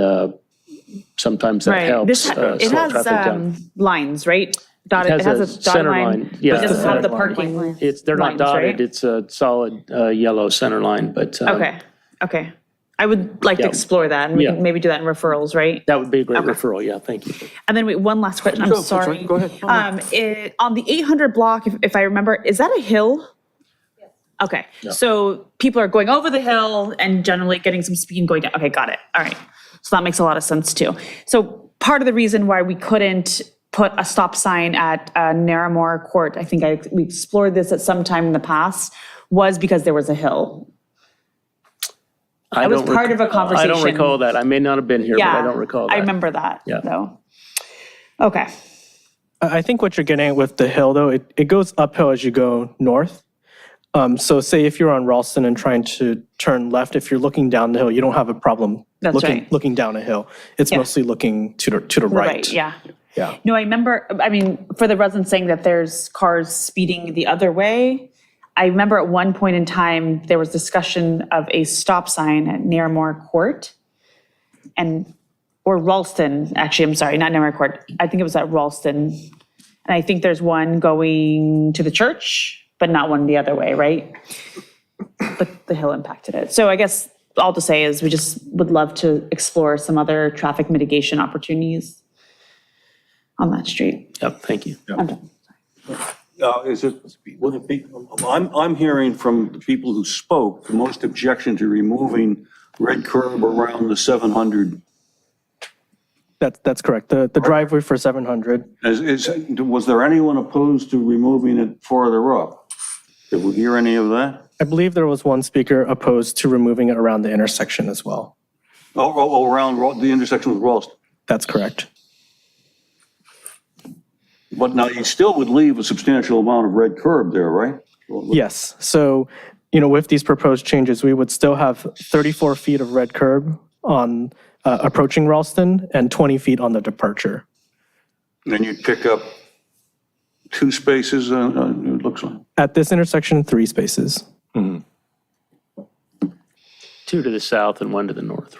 sometimes that Right. helps This slow it has traffic down. lines, right? Dotted, It has a dotted center line. line, yeah. But it doesn't have the Center parking. They're not lines, dotted, right? it's a solid yellow center line, but. Okay. I would like to Yeah. explore that, and we Yeah. can maybe do that in referrals, right? That would be a great referral, yeah, thank you. And then wait, one last question, I'm Sure, that's sorry. right. Go ahead. On the 800 block, if I remember, is that a hill? Okay, so people are going over the hill and generally getting some speed and going down. Okay, got it. All right. So that makes a lot of sense too. So part of the reason why we couldn't put a stop sign at Narramore Court, I think we explored this at some time in the past, was because there was a hill. That was part of a conversation. I don't recall that. I may not have been here, but I don't recall that. I remember that, Yeah. though. Okay. I think what you're getting at with the hill, though, it goes uphill as you go north. So say if you're on Ralston and trying to turn left, if you're looking down the hill, you don't have a problem That's right. looking down a hill. It's Yeah. mostly looking to the right. Yeah. Yeah. No, I remember, I mean, for the residents saying that there's cars speeding the other way, I remember at one point in time, there was discussion of a stop sign at Narramore Court or Ralston, actually, I'm sorry, not Narramore Court. I think it was at Ralston. And I think there's one going to the church, but not one the other way, right? But the hill impacted it. So I guess all to say is we just would love to explore some other traffic mitigation opportunities on that street. Yep, thank you. I'm done. Would it be, I'm hearing from the people who spoke, the most objection to removing red curb around the 700. That's correct. The driveway for 700. Was there anyone opposed to removing it farther up? Did we hear any of that? I believe there was one speaker opposed to removing it around the intersection as well. Oh, around the intersection with Ralston? That's correct. But now you still would leave a substantial amount of red curb there, right? Yes. So, with these proposed changes, we would still have 34 feet of red curb on approaching Ralston and 20 feet on the departure. Then you'd pick up 2 spaces, it looks like. At this intersection, 3 spaces. 2 to the south and 1 to the north.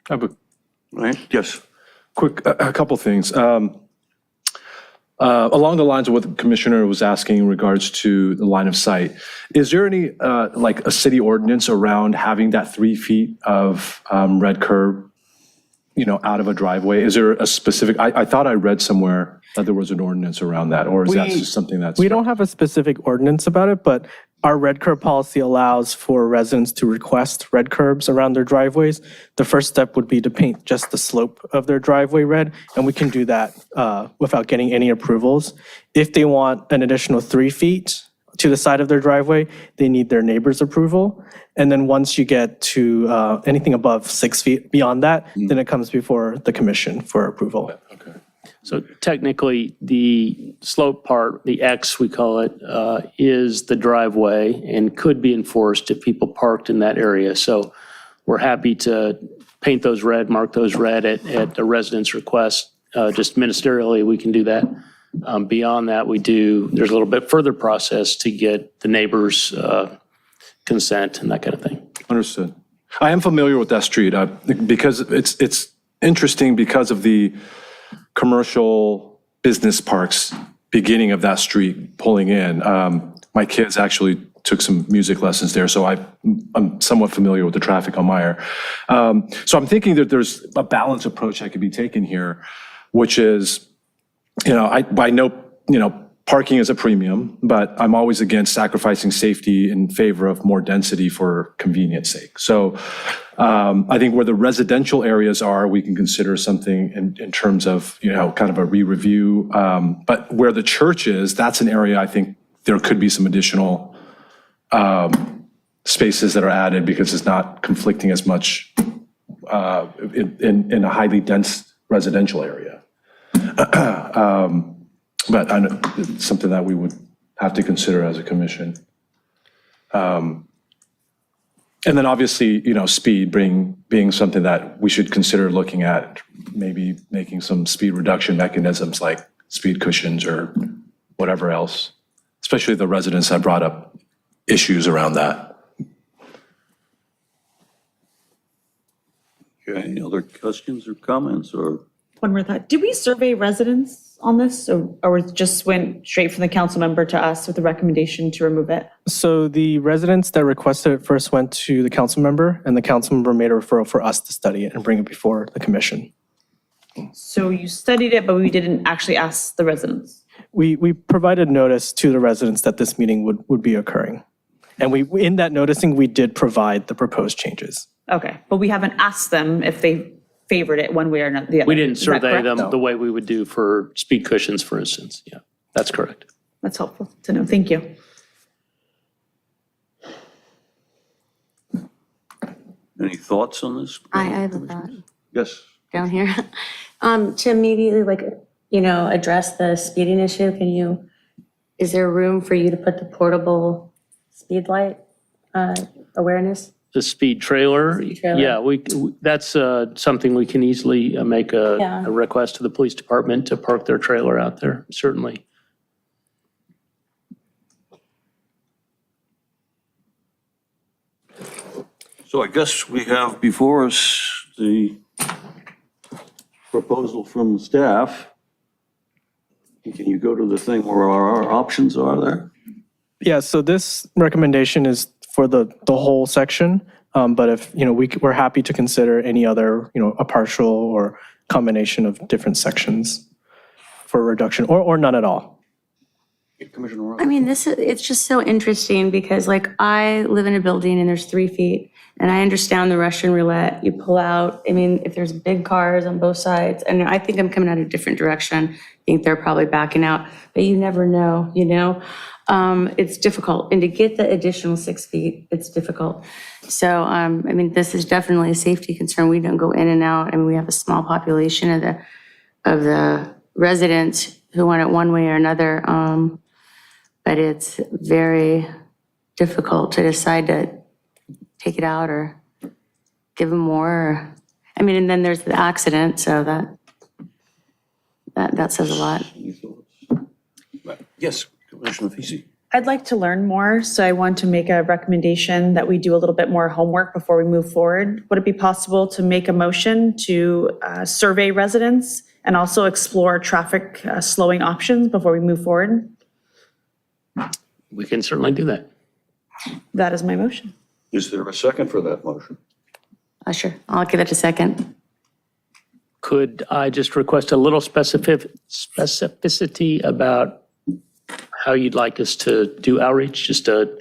I have a Right? Yes. quick, a couple things. Along the lines of what the commissioner was asking in regards to the line of sight, is there any, like a city ordinance around having that 3 feet of red curb out of a driveway? Is there a specific, I thought I read somewhere that there was an ordinance around that, or is that just something that's? We don't have a specific ordinance about it, but our red curb policy allows for residents to request red curbs around their driveways. The first step would be to paint just the slope of their driveway red, and we can do that without getting any approvals. If they want an additional 3 feet to the side of their driveway, they need their neighbor's approval. And then once you get to anything above 6 feet beyond that, then it comes before the commission for approval. Okay. So technically, the slope part, the X we call it, is the driveway and could be enforced if people parked in that area. So we're happy to paint those red, mark those red at the resident's request. Just ministerially, we can do that. Beyond that, there's a little bit further process to get the neighbors' consent and that kind of thing. Understood. I am familiar with that street because it's interesting because of the commercial business parks beginning of that street pulling in. My kids actually took some music lessons there, so I'm somewhat familiar with the traffic on Meyer. So I'm thinking that there's a balanced approach that could be taken here, which is, I know, parking is a premium, but I'm always against sacrificing safety in favor of more density for convenience sake. So I think where the residential areas are, we can consider something in terms of, kind of a re-review. But where the church is, that's an area I think there could be some additional spaces that are added because it's not conflicting as much in a highly dense residential area. But it's something that we would have to consider as a commission. And then obviously, speed being something that we should consider looking at, maybe making some speed reduction mechanisms like speed cushions or whatever else, especially the residents that brought up issues around that. Okay, any other questions or comments or? One more thought. Did we survey residents on this or it just went straight from the council member to us with the recommendation to remove it? So the residents that requested it first went to the council member, and the council member made a referral for us to study it and bring it before the commission. So you studied it, but we didn't actually ask the residents? We provided notice to the residents that this meeting would be occurring. And in that noticing, we did provide the proposed changes. Okay, but we haven't asked them if they favored it one way or not the other. We didn't Is that survey correct? them the way we would do for speed cushions, for instance. Yeah, that's correct. That's helpful to know. Thank you. Any thoughts on this? I have a thought Yes. down here. To immediately address the speeding issue, is there room for you to put the portable speed light awareness? The speed trailer, trailer. yeah, that's something we can easily make Yeah. a request to the police department to park their trailer out there, certainly. So I guess we have before us the proposal from staff. Can you go to the thing where our options are there? Yeah, so this recommendation is for the whole section. But if, we're happy to consider any other, a partial or combination of different sections for reduction or none at all. Commissioner Ross? I mean, it's just so interesting because I live in a building and there's 3 feet and I understand the Russian roulette. You pull out, if there's big cars on both sides, and I think I'm coming out a different direction. I think they're probably backing out, but you never know, it's difficult. And to get the additional 6 feet, it's difficult. So, this is definitely a safety concern. We don't go in and out. We have a small population of the residents who want it one way or another. But it's very difficult to decide to take it out or give them more. And then there's the accident, so that says a lot. Yes, Commissioner Fisi. I'd like to learn more, so I want to make a recommendation that we do a little bit more homework before we move forward. Would it be possible to make a motion to survey residents and also explore traffic slowing options before we move forward? We can certainly do that. That is my motion. Is there a second for that motion? Sure, I'll give it a second. Could I just request a little specificity about how you'd like us to do outreach? Just a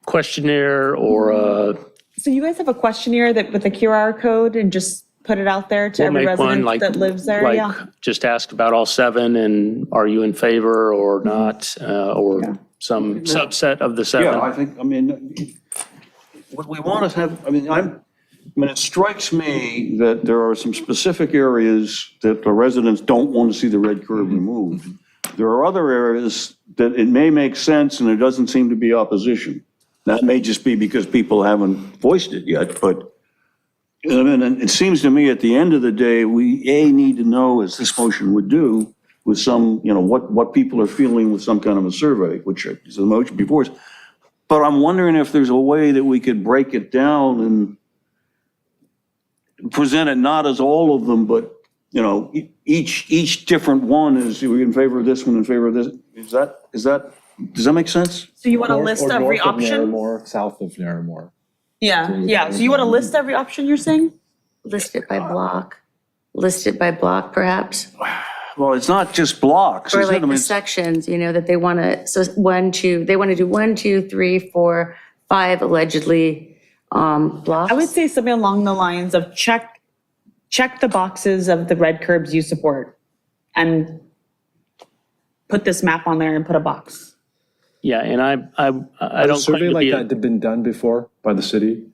questionnaire or a, So you guys have a questionnaire that with a QR code and just put it out there to we'll every make one resident like, that lives there? Yeah. just ask about all 7 and are you in favor or not? Or some subset of the 7? Yeah, I think, I mean, what we want to have, I mean, it strikes me that there are some specific areas that the residents don't want to see the red curb removed. There are other areas that it may make sense and there doesn't seem to be opposition. That may just be because people haven't voiced it yet, but I mean, it seems to me at the end of the day, we need to know, as this motion would do, with some, what people are feeling with some kind of a survey, which is the motion before us. But I'm wondering if there's a way that we could break it down and present it not as all of them, but, each different one is, we're in favor of this one, in favor of this. Does that make sense? So you want a list of every option? Narramore, south of Narramore. Yeah. So you want to list every option you're saying? List it by block. List it by block, perhaps. Well, it's not just blocks, Or is it? like I mean, the sections, that they want to, so 1, 2, they want to do 1, 2, 3, 4, 5 allegedly blocks. I would say something along the lines of check the boxes of the red curbs you support and put this map on there and put a box. Yeah, and I don't Has a survey claim to like be, that been done before by the city?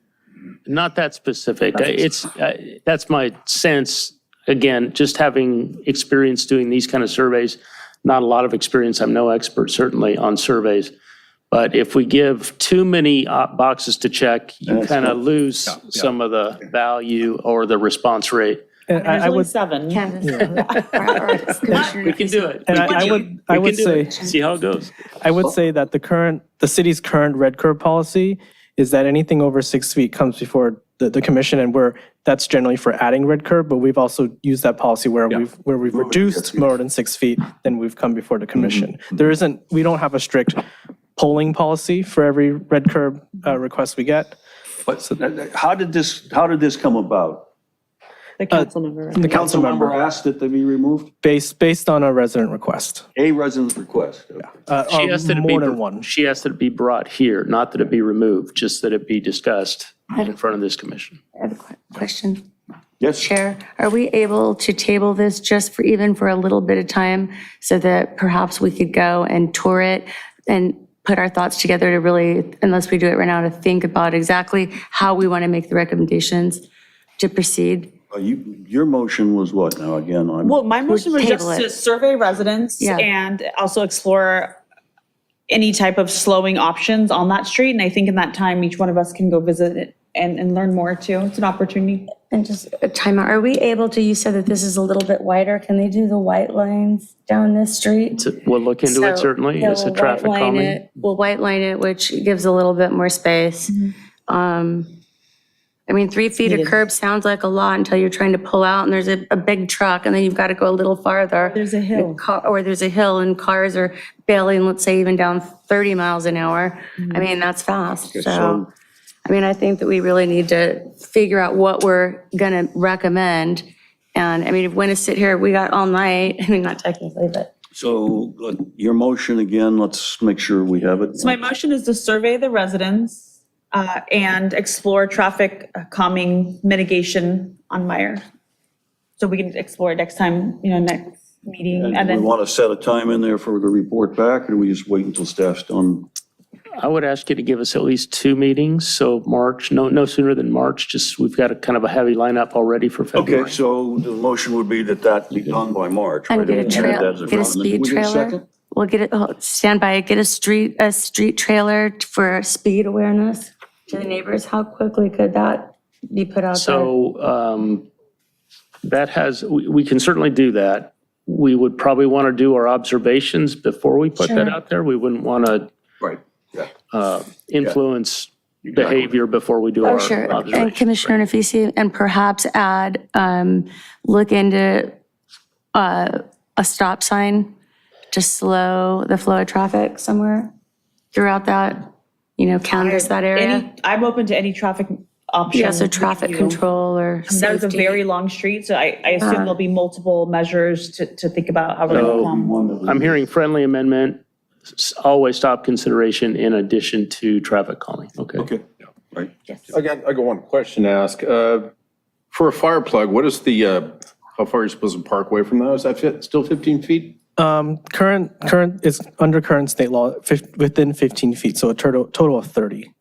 not that specific. That's my sense. Again, just having experience doing these kind of surveys, not a lot of experience. I'm no expert certainly on surveys. But if we give too many boxes to check, you kind of lose some of the value or the response rate. And There's I only would, 7. We can do it. and I would say, See how it goes. I would say that the city's current red curb policy is that anything over 6 feet comes before the commission, and that's generally for adding red curb, but we've also used that policy where we've reduced more than 6 feet, then we've come before the commission. We don't have a strict polling policy for every red curb request we get. but how did this come about? The council member. The council member asked that they be removed? based on a resident request. A resident's request. She asked that it be, more than one. she asked that it be brought here, not that it be removed, just that it be discussed in front of this commission. I have a question. Yes. Chair, are we able to table this just for a little bit of time so that perhaps we could go and tour it and put our thoughts together to really, unless we do it right now, to think about exactly how we want to make the recommendations to proceed? Your motion was what now, again? Well, my motion was just Table it. to survey residents Yeah. and also explore any type of slowing options on that street. And I think in that time, each one of us can go visit it and learn more too. It's an opportunity. And just a timeout, are we able to, you said that this is a little bit wider, can they do the white lines down this street? We'll look into it So, certainly. yeah, It's a we'll traffic white line calming. it. We'll white line it, which gives a little bit more space. Mm-hmm. 3 feet of curb sounds like a lot until you're trying to pull out and there's a big truck and then you've got to go a little farther. There's a hill. Or there's a hill and cars are bailing, let's say even down 30 miles an hour. That's fast. So, I think that we really need to figure out what we're going to recommend. And if we want to sit here, we got all night. Not technically, but. So your motion again, let's make sure we have it. So my motion is to survey the residents and explore traffic calming mitigation on Meyer. So we can explore it next time, next meeting. And And we then, want to set a time in there for the report back, or do we just wait until staff's done? I would ask you to give us at least 2 meetings, so March, no sooner than March, just we've got a kind of a heavy lineup already for February. Okay, so the motion would be that be done by March. And right? get a trail, That's get a speed We get a trailer. second? We'll get it, stand by, get a street trailer for speed awareness to the neighbors. How quickly could that be put out there? So we can certainly do that. We would probably want to do our observations before we put that Sure. out there. We wouldn't want to Right, yeah. influence behavior before we do our Oh, sure. And observations. Commissioner Nafisi, and perhaps add, look into a stop sign to slow the flow of traffic somewhere throughout that, canvas that area. I'm open to any traffic option. Yeah, so traffic review. control or That was a safety. very long street, so I assume there'll be multiple measures to think about how we're So going to I'm hearing friendly amendment, always stop consideration in addition to traffic calming. Okay. Okay, right. I got one question to ask. For a fire plug, what is the, how far are you supposed to park away from those? Is that still 15 feet? Current is under current state law, within 15 feet, so a total of 30.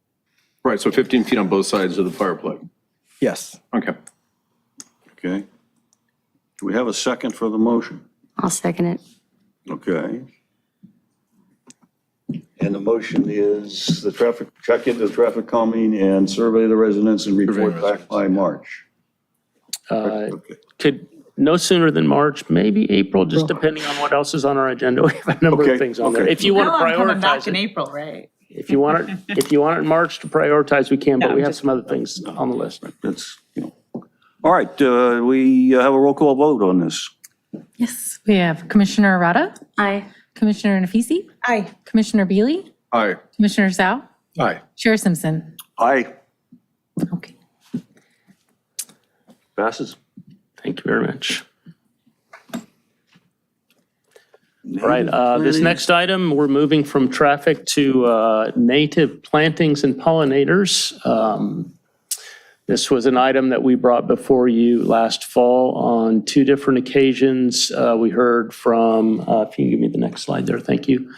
Right, so 15 feet on both sides of the fire plug. Yes. Okay. Okay. Do we have a second for the motion? I'll second it. Okay. And the motion is the traffic, check into traffic calming and survey the residents and report back by March. Okay. Could, no sooner than March, maybe April, just depending on what else is on our agenda. We have a number Okay, of things on there. okay. If you want to coming back prioritize in it, April, right? if you want it in March to prioritize, we can, but we have some other things on the list. That's, all right, we have a roll call vote on this. Yes, we have Commissioner Arata, Aye. Commissioner Nafisi, Aye. Commissioner Beely, Aye. Commissioner Zhao, Aye. Chair Simpson. Aye. Okay. Passes. Thank you very much. All right, this next item, we're moving from traffic to native plantings and pollinators. This was an item that we brought before you last fall on 2 different occasions. We heard from, if you can give me the next slide there, thank you.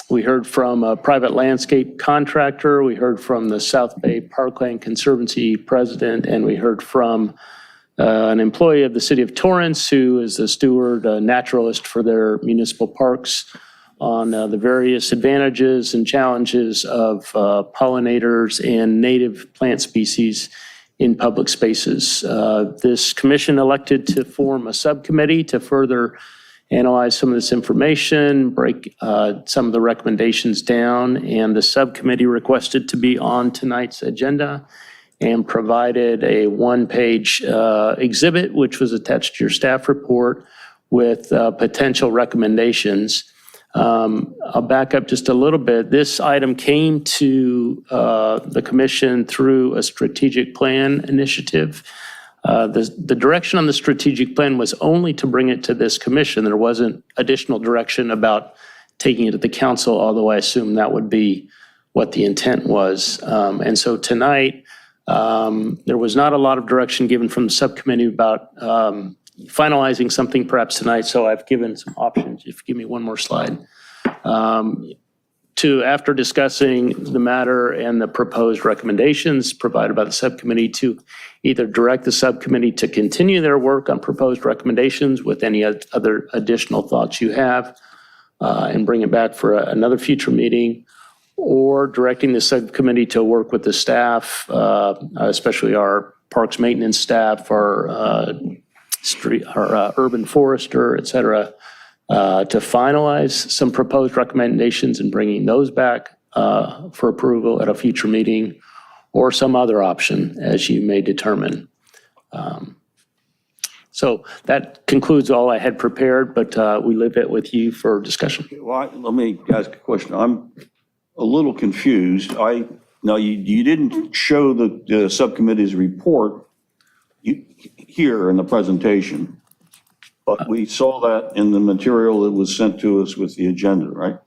We heard from a private landscape contractor, we heard from the South Bay Parkland Conservancy president, and we heard from an employee of the city of Torrance who is the steward, naturalist for their municipal parks, on the various advantages and challenges of pollinators and native plant species in public spaces. This commission elected to form a subcommittee to further analyze some of this information, break some of the recommendations down, and the subcommittee requested to be on tonight's agenda and provided a 1-page exhibit, which was attached to your staff report with potential recommendations. I'll back up just a little bit. This item came to the commission through a strategic plan initiative. The direction on the strategic plan was only to bring it to this commission. There wasn't additional direction about taking it to the council, although I assume that would be what the intent was. And so tonight, there was not a lot of direction given from the subcommittee about finalizing something perhaps tonight, so I've given some options. If you give me one more slide. After discussing the matter and the proposed recommendations provided by the subcommittee, to either direct the subcommittee to continue their work on proposed recommendations with any other additional thoughts you have and bring it back for another future meeting, or directing the subcommittee to work with the staff, especially our parks maintenance staff, our urban forester, et cetera, to finalize some proposed recommendations and bringing those back for approval at a future meeting, or some other option as you may determine. So that concludes all I had prepared, but we leave it with you for discussion. Well, let me ask a question. I'm a little confused. Now, you didn't show the subcommittee's report here in the presentation, but we saw that in the material that was sent to us with the agenda, right?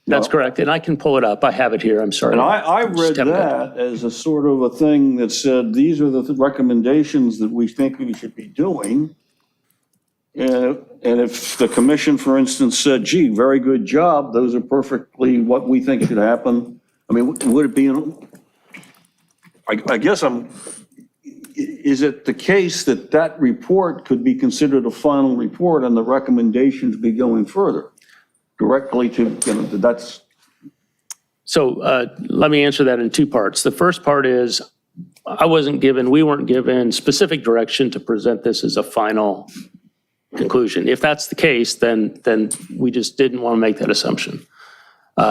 That's correct, and I can pull it up. I have it here, I'm sorry. And I read that as a sort of a thing that said, these are the recommendations that we think we should be doing. And if the commission, for instance, said, gee, very good job, those are perfectly what we think should happen. I mean, would it be, I guess is it the case that that report could be considered a final report and the recommendations be going further directly to, that's. So let me answer that in 2 parts. The first part is, we weren't given specific direction to present this as a final conclusion. If that's the case, then we just didn't want to make that assumption.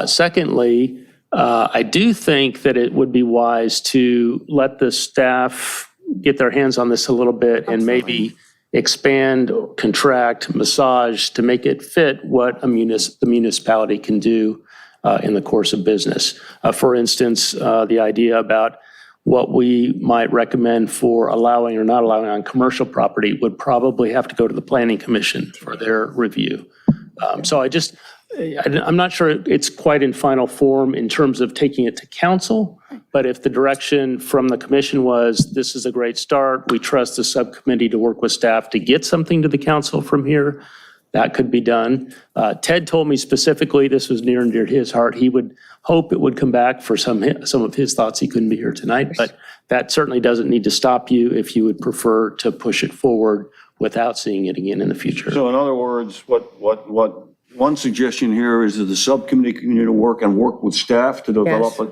Secondly, I do think that it would be wise to let the staff get their hands on this a little bit and maybe expand, contract, massage to make it fit what the municipality can do in the course of business. For instance, the idea about what we might recommend for allowing or not allowing on commercial property would probably have to go to the Planning Commission for their review. So I'm not sure it's quite in final form in terms of taking it to council, but if the direction from the commission was, this is a great start, we trust the subcommittee to work with staff to get something to the council from here, that could be done. Ted told me specifically, this was near and dear to his heart, he would hope it would come back for some of his thoughts. He couldn't be here tonight, but that certainly doesn't need to stop you if you would prefer to push it forward without seeing it again in the future. So in other words, what one suggestion here is that the subcommittee continue to work with staff to develop it.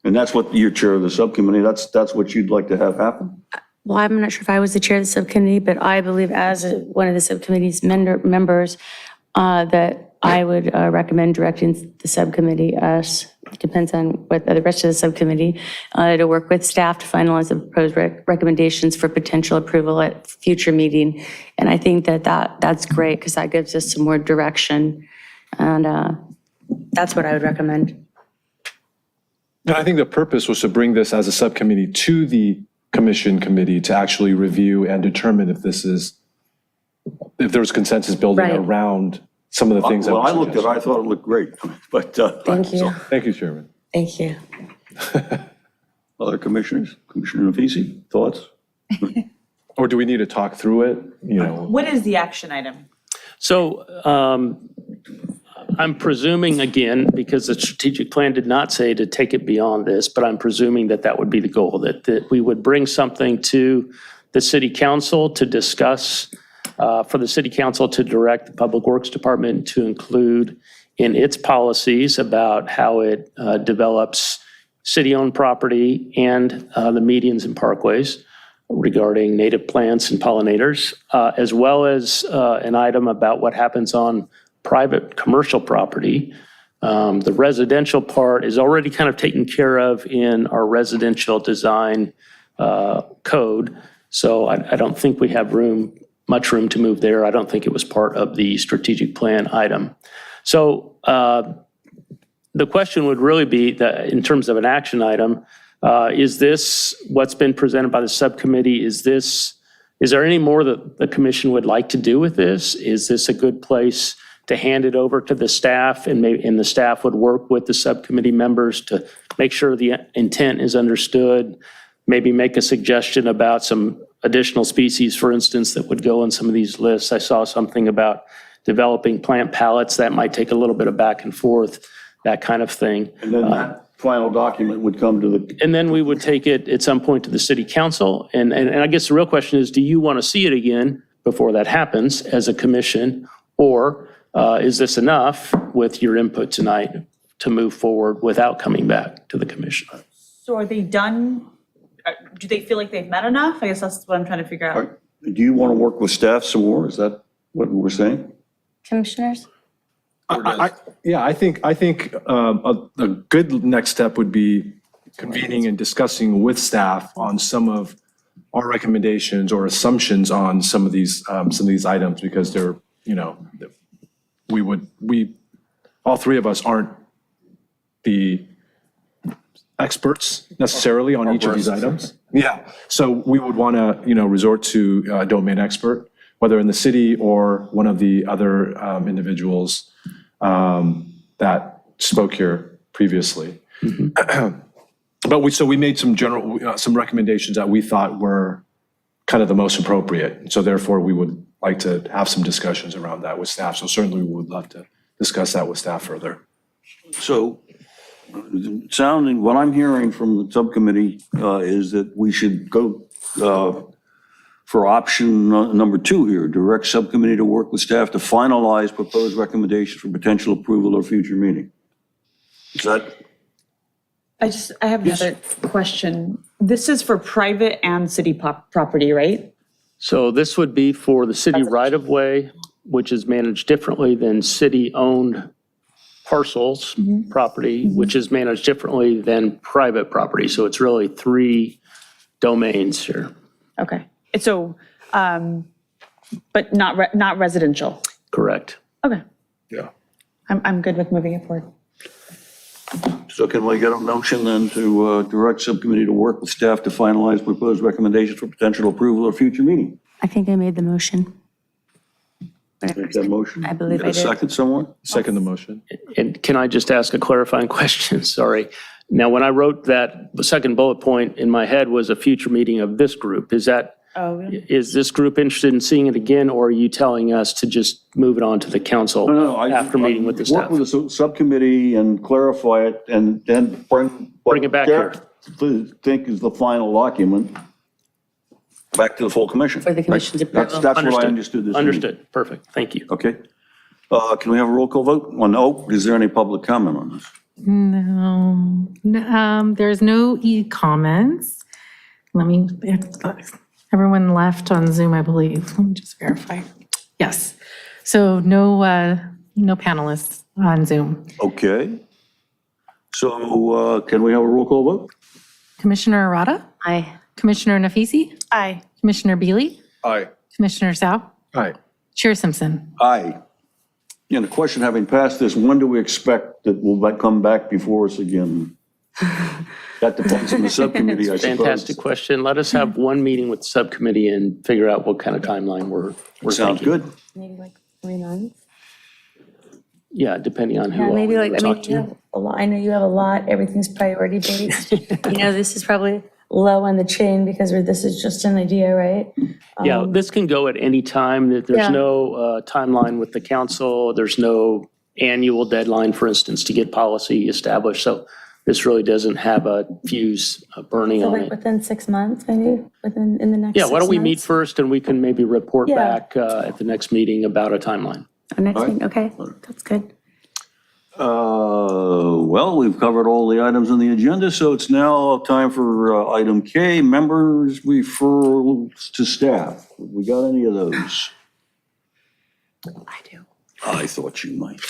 And that's what you're chair of the subcommittee. That's what you'd like to have happen? Well, I'm not sure if I was the chair of the subcommittee, but I believe as one of the subcommittee's members, that I would recommend directing the subcommittee, depends on what the rest of the subcommittee, to work with staff to finalize the proposed recommendations for potential approval at future meeting. And I think that's great because that gives us some more direction. And that's what I would recommend. And I think the purpose was to bring this as a subcommittee to the commission committee to actually review and determine if there was consensus building around some of the things. Well, I looked at it, I thought it looked great, but. Thank you. Thank you, Chairman. Thank you. Other commissioners? Commissioner Nafisi, thoughts? Or do we need to talk through it? What is the action item? So I'm presuming, again, because the strategic plan did not say to take it beyond this, but I'm presuming that would be the goal, that we would bring something to the city council to discuss, for the city council to direct the Public Works Department to include in its policies about how it develops city-owned property and the medians and parkways regarding native plants and pollinators, as well as an item about what happens on private commercial property. The residential part is already kind of taken care of in our residential design code. So I don't think we have much room to move there. I don't think it was part of the strategic plan item. So the question would really be that in terms of an action item, is this what's been presented by the subcommittee? Is there any more that the commission would like to do with this? Is this a good place to hand it over to the staff and the staff would work with the subcommittee members to make sure the intent is understood, maybe make a suggestion about some additional species, for instance, that would go on some of these lists. I saw something about developing plant palettes that might take a little bit of back and forth, that kind of thing. And then that final document would come to the. And then we would take it at some point to the city council. And I guess the real question is, do you want to see it again before that happens as a commission? Or is this enough with your input tonight to move forward without coming back to the commission? So are they done? Do they feel like they've met enough? I guess that's what I'm trying to figure out. Do you want to work with staff some more? Is that what we're saying? Commissioners? I think a good next step would be convening and discussing with staff on some of our recommendations or assumptions on some of these items, because they're, all three of us aren't the experts necessarily on each of these items. Yeah, so we would want to, resort to a domain expert, whether in the city or one of the other individuals that spoke here previously. But we made some recommendations that we thought were kind of the most appropriate. So therefore, we would like to have some discussions around that with staff. So certainly we would love to discuss that with staff further. So what I'm hearing from the subcommittee is that we should go for option number 2 here, direct subcommittee to work with staff to finalize proposed recommendations for potential approval or future meeting. Is that? I have another question. This is for private and city property, right? So this would be for the city right-of-way, which is managed differently than city-owned parcels property, which is managed differently than private property. So it's really 3 domains here. Okay. So, but not residential. Correct. Okay. Yeah. I'm good with moving it forward. So can we get a motion then to direct subcommittee to work with staff to finalize proposed recommendations for potential approval or future meeting? I think I made the motion. Make that motion? I believe Get I a did. second someone? Second the motion. And can I just ask a clarifying question? Sorry. Now, when I wrote that, the second bullet point in my head was a future meeting of this group. Is this group interested in seeing it again, or are you telling us to just move it on to the council after meeting with the staff? Work with the subcommittee and clarify it and then bring it back Derek think is the final document back to the full commission. For the commission's approval. That's what I Understood. understood this. to mean. Understood. Perfect. Thank you. Okay. Can we have a roll call vote? No. Is there any public comment on this? No, there's no e-comments. Let me, everyone left on Zoom, I believe. Let me just verify. Yes. So no panelists on Zoom. Okay. So can we have a roll call vote? Commissioner Arata? Aye. Commissioner Nafisi? Aye. Commissioner Beely? Aye. Commissioner Sao? Aye. Chair Simpson? Aye. And the question, having passed this, when do we expect that we'll come back before us again? That depends on the subcommittee, I suppose. Fantastic question. Let us have one meeting with the subcommittee and figure out what kind of timeline we're Sounds thinking. good. Maybe like 3 months. Yeah, depending on who Yeah, all maybe we like, talk I mean, to. you have a lot, I know you have a lot, everything's priority based. This is probably low on the chain because this is just an idea, right? Yeah, this can go at any time. Yeah. There's no timeline with the council. There's no annual deadline, for instance, to get policy established. So this really doesn't have a fuse burning So on like it. within 6 months, maybe, in the next 6 Yeah, months? why don't we meet first and we can maybe report Yeah. back at the next meeting about a timeline. Our next All right. meeting, okay, that's good. Well, we've covered all the items on the agenda, so it's now time for item K, members referrals to staff. We got any of those? I do. I thought you might.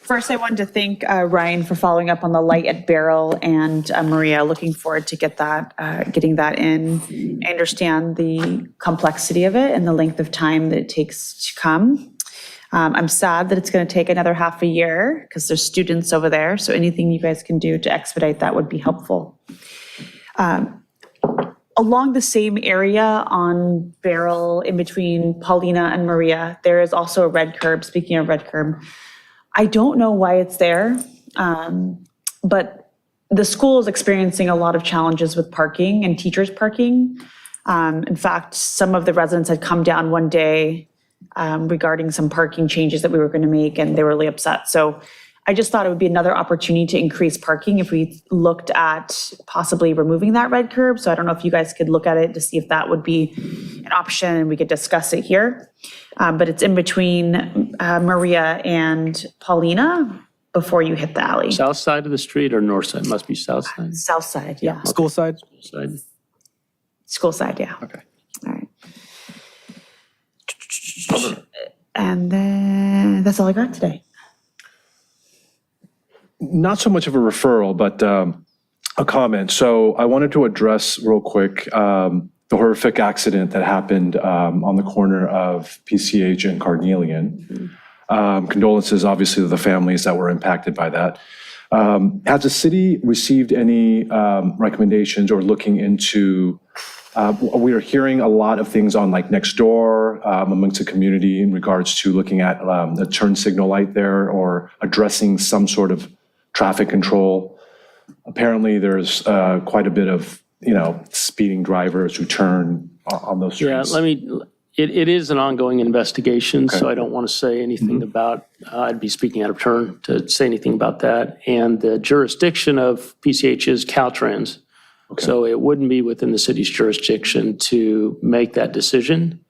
First, I wanted to thank Ryan for following up on the light at Barrel, and Maria, looking forward to getting that in. I understand the complexity of it and the length of time that it takes to come. I'm sad that it's going to take another half a year because there's students over there, so anything you guys can do to expedite that would be helpful. Along the same area on Barrel, in between Paulina and Maria, there is also a red curb. Speaking of red curb, I don't know why it's there, but the school is experiencing a lot of challenges with parking and teachers parking. In fact, some of the residents had come down one day regarding some parking changes that we were going to make, and they were really upset. So I just thought it would be another opportunity to increase parking if we looked at possibly removing that red curb. So I don't know if you guys could look at it to see if that would be an option and we could discuss it here. But it's in between Maria and Paulina before you hit the alley. South side of the street or north side? Must be south side. South side, yeah. School side? Side. School side, yeah. Okay. All right. And then that's all I got today. Not so much of a referral, but a comment. So I wanted to address real quick the horrific accident that happened on the corner of PCH and Carnelian. Condolences, obviously, to the families that were impacted by that. Has the city received any recommendations or looking into, we are hearing a lot of things on like next door amongst the community in regards to looking at the turn signal light there or addressing some sort of traffic control. Apparently, there's quite a bit of, speeding drivers who turn on those streets. Yeah, it is an ongoing investigation, so I don't want to say anything about, I'd be speaking out of turn to say anything about that. And the jurisdiction of PCH is Caltrans. So it wouldn't be within the city's jurisdiction to make that decision,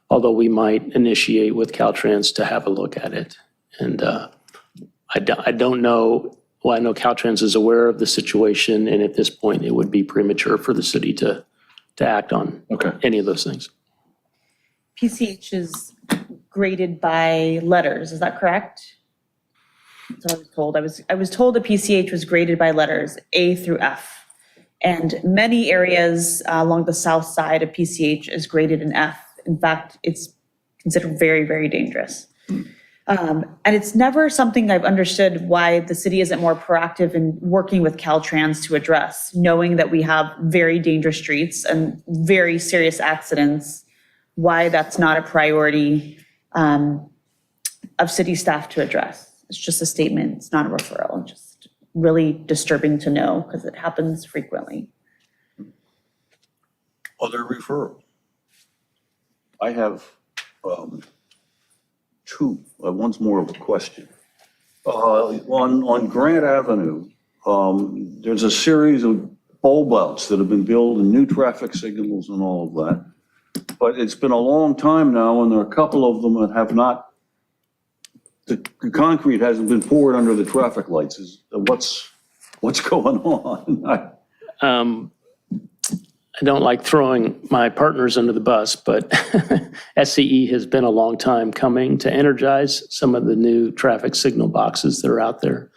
although we might initiate with Caltrans to have a look at it. And I don't know. Well, I know Caltrans is aware of the situation, and at this point, it would be premature for the city to act on any of those things. PCH is graded by letters, is that correct? That's what I was told. I was told that PCH was graded by letters, A through F. And many areas along the south side of PCH is graded an F. In fact, it's considered very, very dangerous. And it's never something I've understood why the city isn't more proactive in working with Caltrans to address, knowing that we have very dangerous streets and very serious accidents, why that's not a priority of city staff to address. It's just a statement, it's not a referral, just really disturbing to know because it happens frequently. Other referral. I have two. One's more of a question. On Grant Avenue, there's a series of bulb outs that have been built and new traffic signals and all of that. But it's been a long time now, and there are a couple of them that have not, the concrete hasn't been poured under the traffic lights. What's going on? I don't like throwing my partners under the bus, but SCE has been a long time coming to energize some of the new traffic signal boxes that are out there.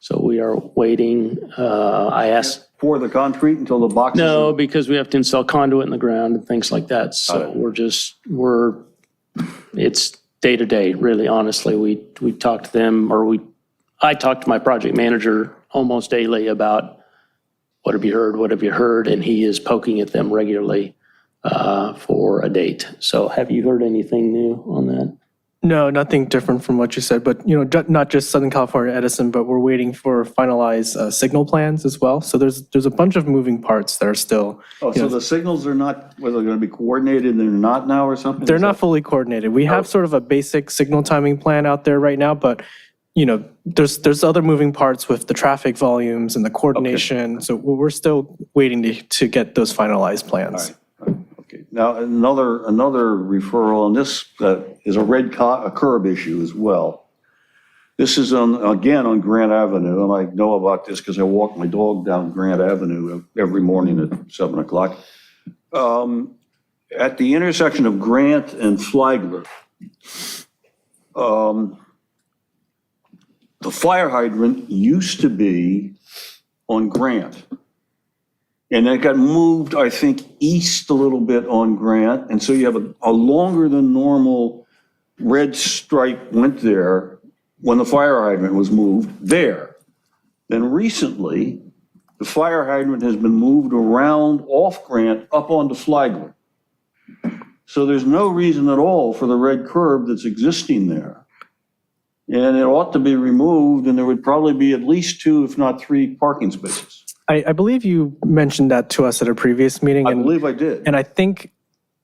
So we are waiting. I asked. Pour the concrete until the boxes? No, because we have to install conduit in the ground and things like that. So it's day to day, really, honestly. We talk to them, I talk to my project manager almost daily about what have you heard? And he is poking at them regularly for a date. So have you heard anything new on that? No, nothing different from what you said, but not just Southern California Edison, but we're waiting for finalized signal plans as well. So there's a bunch of moving parts that are still. Oh, so the signals are not, whether they're going to be coordinated and they're not now or something? They're not fully coordinated. We have sort of a basic signal timing plan out there right now, but there's other moving parts with the traffic volumes and the coordination. Okay. So we're still waiting to get those finalized plans. All right. Okay. Now, another referral, and this is a curb issue as well. This is again on Grant Avenue, and I know about this because I walk my dog down Grant Avenue every morning at 7 o'clock. At the intersection of Grant and Flagler, the fire hydrant used to be on Grant. And it got moved, I think, east a little bit on Grant. And so you have a longer than normal red stripe went there when the fire hydrant was moved there. Then recently, the fire hydrant has been moved around off Grant up onto Flagler. So there's no reason at all for the red curb that's existing there. And it ought to be removed, and there would probably be at least 2, if not 3 parking spaces. I believe you mentioned that to us at a previous meeting. I believe I did. And I think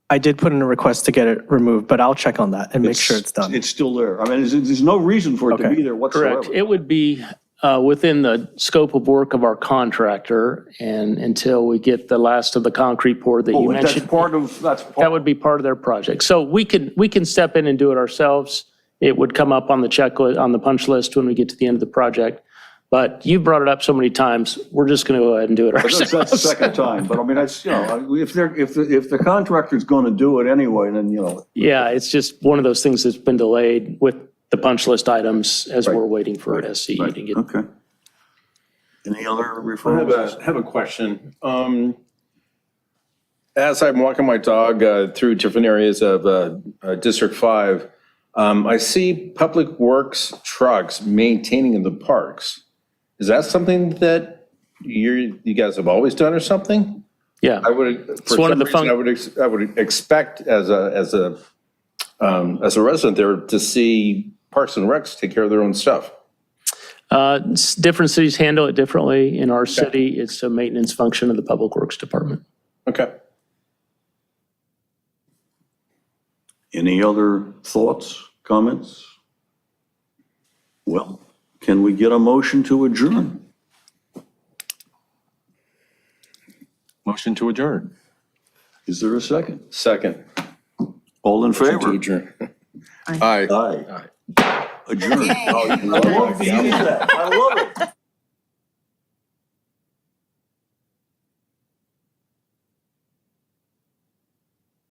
I did put in a request to get it removed, but I'll check on that and make sure it's done. It's still there. I mean, there's no reason for it to be there whatsoever. Correct. It would be within the scope of work of our contractor, and until we get the last of the concrete pour that you mentioned. That would be part of their project. So we can step in and do it ourselves. It would come up on the checklist, on the punch list when we get to the end of the project. But you brought it up so many times, we're just going to go ahead and do it ourselves. That's the second time, but I mean, if the contractor's going to do it anyway, then Yeah, it's just one of those things that's been delayed with the punch list items as we're waiting for SCE to get. Okay. Any other referrals? I have a question. As I'm walking my dog through different areas of District 5, I see public works trucks maintaining in the parks. Is that something that you guys have always done or something? Yeah. I would expect as a resident there to see Parks and Recs take care of their own stuff. Different cities handle it differently. In our city, it's a maintenance function of the Public Works Department. Okay. Any other thoughts, comments? Well, can we get a motion to adjourn? Motion to adjourn. Is there a second? Second. All in favor? To adjourn. Aye. Aye. Adjourn. Oh, I love to use that. I love it.